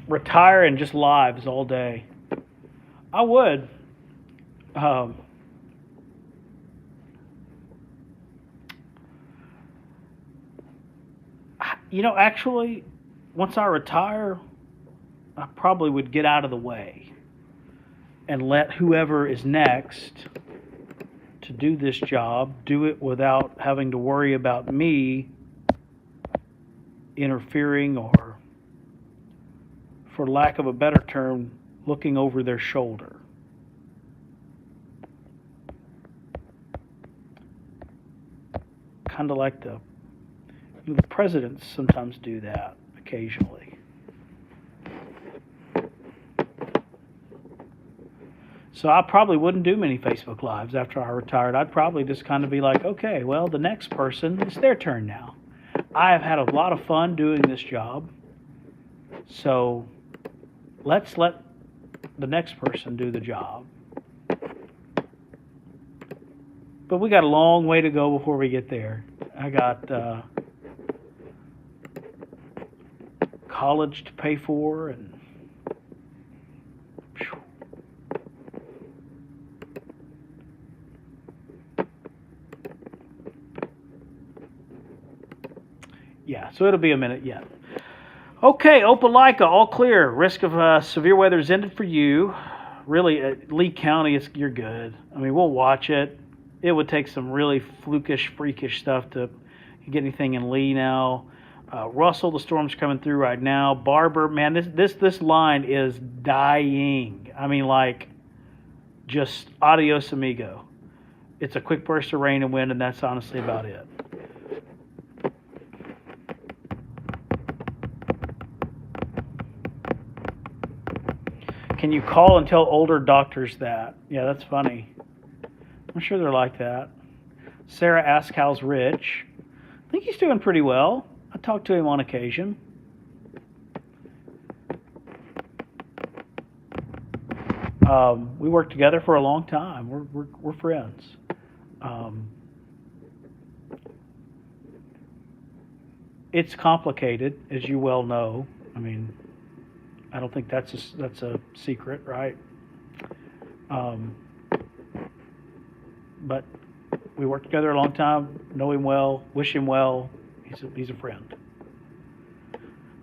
Retire and just lives all day. I would. Actually, once I retire, I probably would get out of the way and let whoever is next to do this job do it without having to worry about me interfering or, for lack of a better term, looking over their shoulder. Kind of like the presidents sometimes do that occasionally. So I probably wouldn't do many Facebook Lives after I retired. I'd probably just kind of be like, okay, well, the next person, it's their turn now. I have had a lot of fun doing this job. So let's let the next person do the job. But we got a long way to go before we get there. I got college to pay for and yeah, so it'll be a minute yet. Okay, Opelika, all clear. Risk of severe weather is ended for you. Really, Lee County, you're good. I mean, we'll watch it. It would take some really flukish, freakish stuff to get anything in Lee now. Russell, the storm's coming through right now. Barber, man, this line is dying. I mean, like, just adios amigo. It's a quick burst of rain and wind, and that's honestly about it. Can you call and tell older doctors that? Yeah, that's funny. I'm sure they're like that. Sarah asks how's Rich. I think he's doing pretty well. I talk to him on occasion. We worked together for a long time. We're friends. It's complicated, as you well know. I mean, I don't think that's a secret, right? But we worked together a long time. Know him well. Wish him well. He's a friend.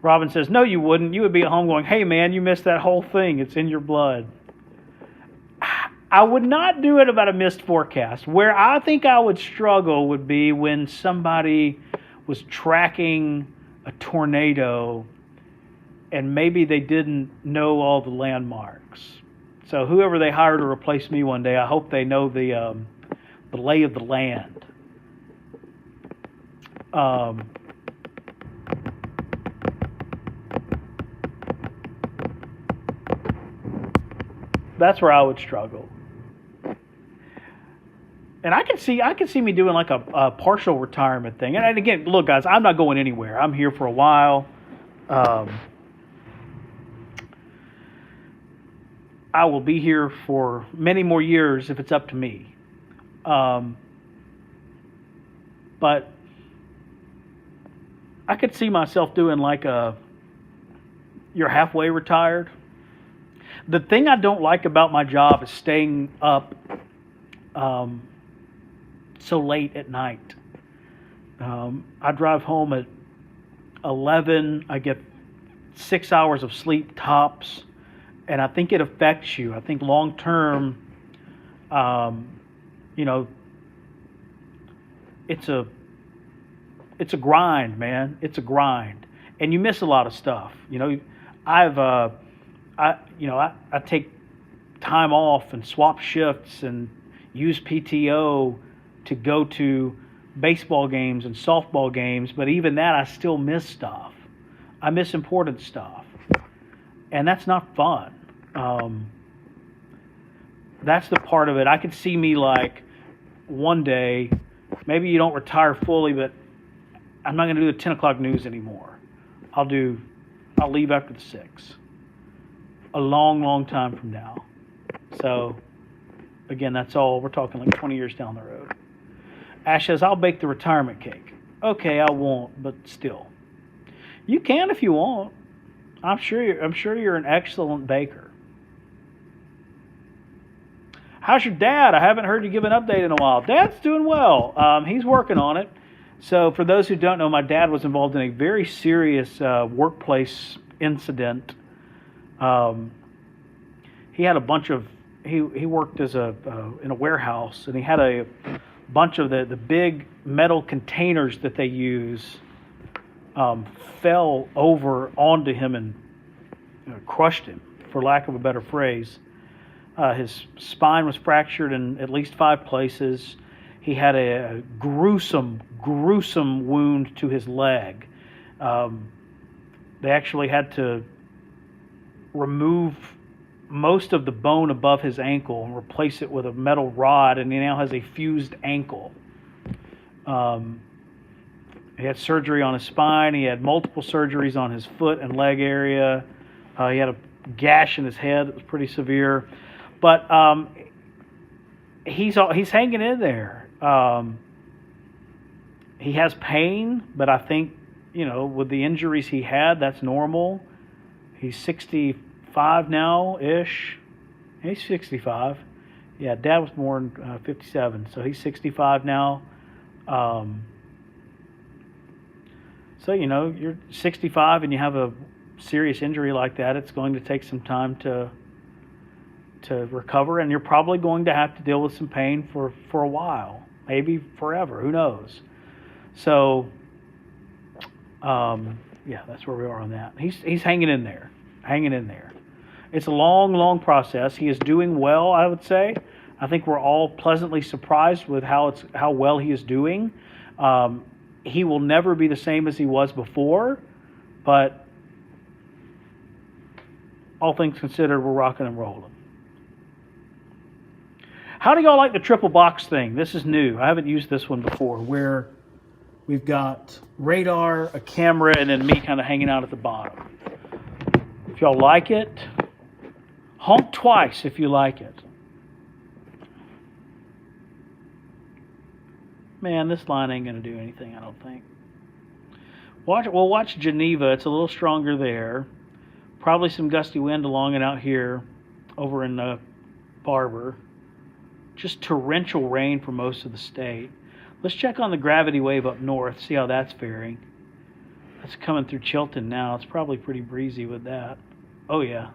Robin says, "No, you wouldn't. You would be at home going, 'Hey, man, you missed that whole thing. It's in your blood.'" I would not do it about a missed forecast. Where I think I would struggle would be when somebody was tracking a tornado and maybe they didn't know all the landmarks. So whoever they hire to replace me one day, I hope they know the lay of the land. That's where I would struggle. And I can see me doing like a partial retirement thing. And again, look, guys, I'm not going anywhere. I'm here for a while. I will be here for many more years if it's up to me. But I could see myself doing like you're halfway retired. The thing I don't like about my job is staying up so late at night. I drive home at 11. I get 6 hours of sleep tops, and I think it affects you. I think long term, it's a grind, man. It's a grind, and you miss a lot of stuff. I take time off and swap shifts and use PTO to go to baseball games and softball games, but even that I still miss stuff. I miss important stuff, and that's not fun. That's the part of it. I could see me like one day, maybe you don't retire fully, but I'm not going to do the 10 o'clock news anymore. I'll leave after the 6. A long, long time from now. So, again, that's all. We're talking like 20 years down the road. Ash says, "I'll bake the retirement cake." Okay, I won't, but still. You can if you want. I'm sure you're an excellent baker. How's your dad? I haven't heard you give an update in a while. Dad's doing well. He's working on it. So for those who don't know, my dad was involved in a very serious workplace incident. He had a bunch of he worked as in a warehouse, and he had a bunch of the big metal containers that they use fell over onto him and crushed him, for lack of a better phrase. His spine was fractured in at least 5 places. He had a gruesome wound to his leg. They actually had to remove most of the bone above his ankle and replace it with a metal rod, and he now has a fused ankle. He had surgery on his spine. He had multiple surgeries on his foot and leg area. He had a gash in his head that was pretty severe. But he's hanging in there. He has pain, but I think, with the injuries he had, that's normal. He's 65 now-ish. He's 65. Yeah, Dad was born 57, so he's 65 now. So, you're 65 and you have a serious injury like that, it's going to take some time to recover, and you're probably going to have to deal with some pain for a while, maybe forever, who knows. So, that's where we are on that. He's hanging in there. It's a long, long process. He is doing well, I would say. I think we're all pleasantly surprised with how well he is doing. He will never be the same as he was before, but all things considered, we're rocking and rolling. How do y'all like the triple box thing? This is new. I haven't used this one before, where we've got radar, a camera, and then me kind of hanging out at the bottom. If y'all like it, honk twice if you like it. Man, this line ain't going to do anything, I don't think. Watch Geneva. It's a little stronger there. Probably some gusty wind along and out here over in Barber. Just torrential rain for most of the state. Let's check on the gravity wave up north, see how that's faring. That's coming through Chilton now. It's probably pretty breezy with that. Oh, yeah.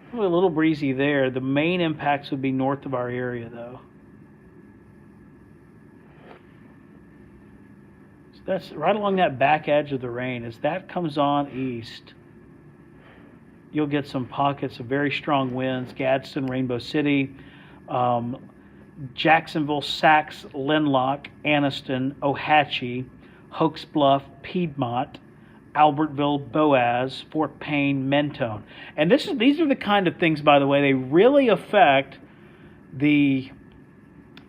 Probably a little breezy there. The main impacts would be north of our area, though. So that's right along that back edge of the rain. As that comes on east, you'll get some pockets of very strong winds. Gadsden, Rainbow City, Jacksonville, Sacs, Linlock, Anniston, Ohatchee, Hokes Bluff, Piedmont, Albertville, Boaz, Fort Payne, Mentone. And these are the kind of things, by the way, they really affect the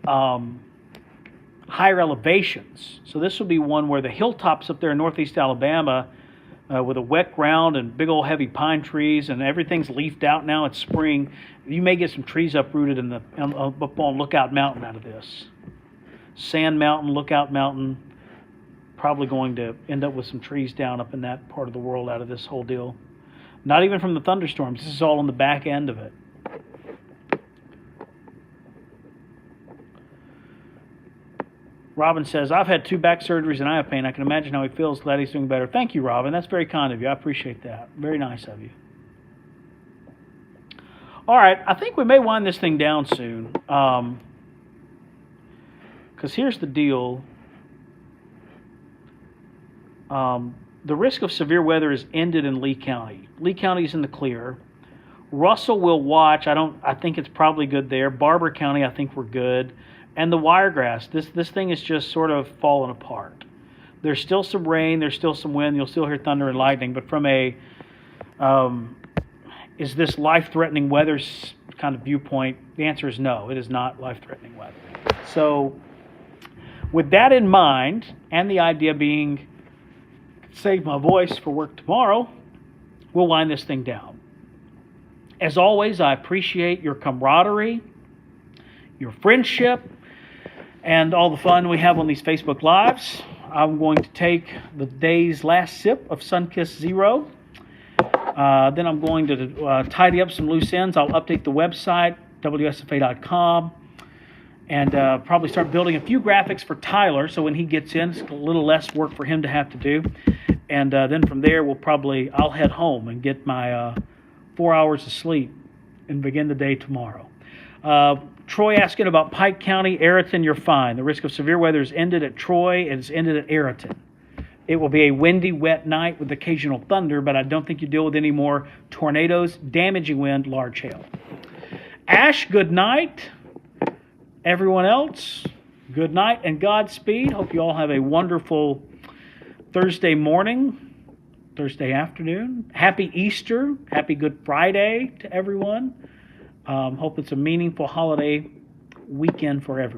higher elevations. So this will be one where the hilltops up there in northeast Alabama, with a wet ground and big old heavy pine trees, and everything's leafed out now. It's spring. You may get some trees uprooted up on Lookout Mountain out of this. Sand Mountain, Lookout Mountain, probably going to end up with some trees down up in that part of the world out of this whole deal. Not even from the thunderstorms. This is all on the back end of it. Robin says, I've had 2 back surgeries and I have pain. I can imagine how he feels. Glad he's doing better. Thank you, Robin. That's very kind of you. I appreciate that. Very nice of you. All right. I think we may wind this thing down soon. Because here's the deal. The risk of severe weather is ended in Lee County. Lee County is in the clear. Russell will watch. I think it's probably good there. Barber County, I think we're good. And the Wiregrass, this thing is just sort of falling apart. There's still some rain, there's still some wind, you'll still hear thunder and lightning, but from a is this life-threatening weather kind of viewpoint, the answer is no, it is not life-threatening weather. So with that in mind, and the idea being save my voice for work tomorrow, we'll wind this thing down. As always, I appreciate your camaraderie, your friendship, and all the fun we have on these Facebook Lives. I'm going to take the day's last sip of Sunkist Zero. Then I'm going to tidy up some loose ends. I'll update the website, WSFA.com, and probably start building a few graphics for Tyler, so when he gets in, it's a little less work for him to have to do. And then from there, I'll head home and get my 4 hours of sleep and begin the day tomorrow. Troy asking about Pike County, Ayrton, you're fine. The risk of severe weather is ended at Troy and it's ended at Ayrton. It will be a windy, wet night with occasional thunder, but I don't think you deal with any more tornadoes, damaging wind, large hail. Ash, good night. Everyone else, good night and Godspeed. Hope you all have a wonderful Thursday morning, Thursday afternoon. Happy Easter. Happy Good Friday to everyone. Hope it's a meaningful holiday weekend for everyone.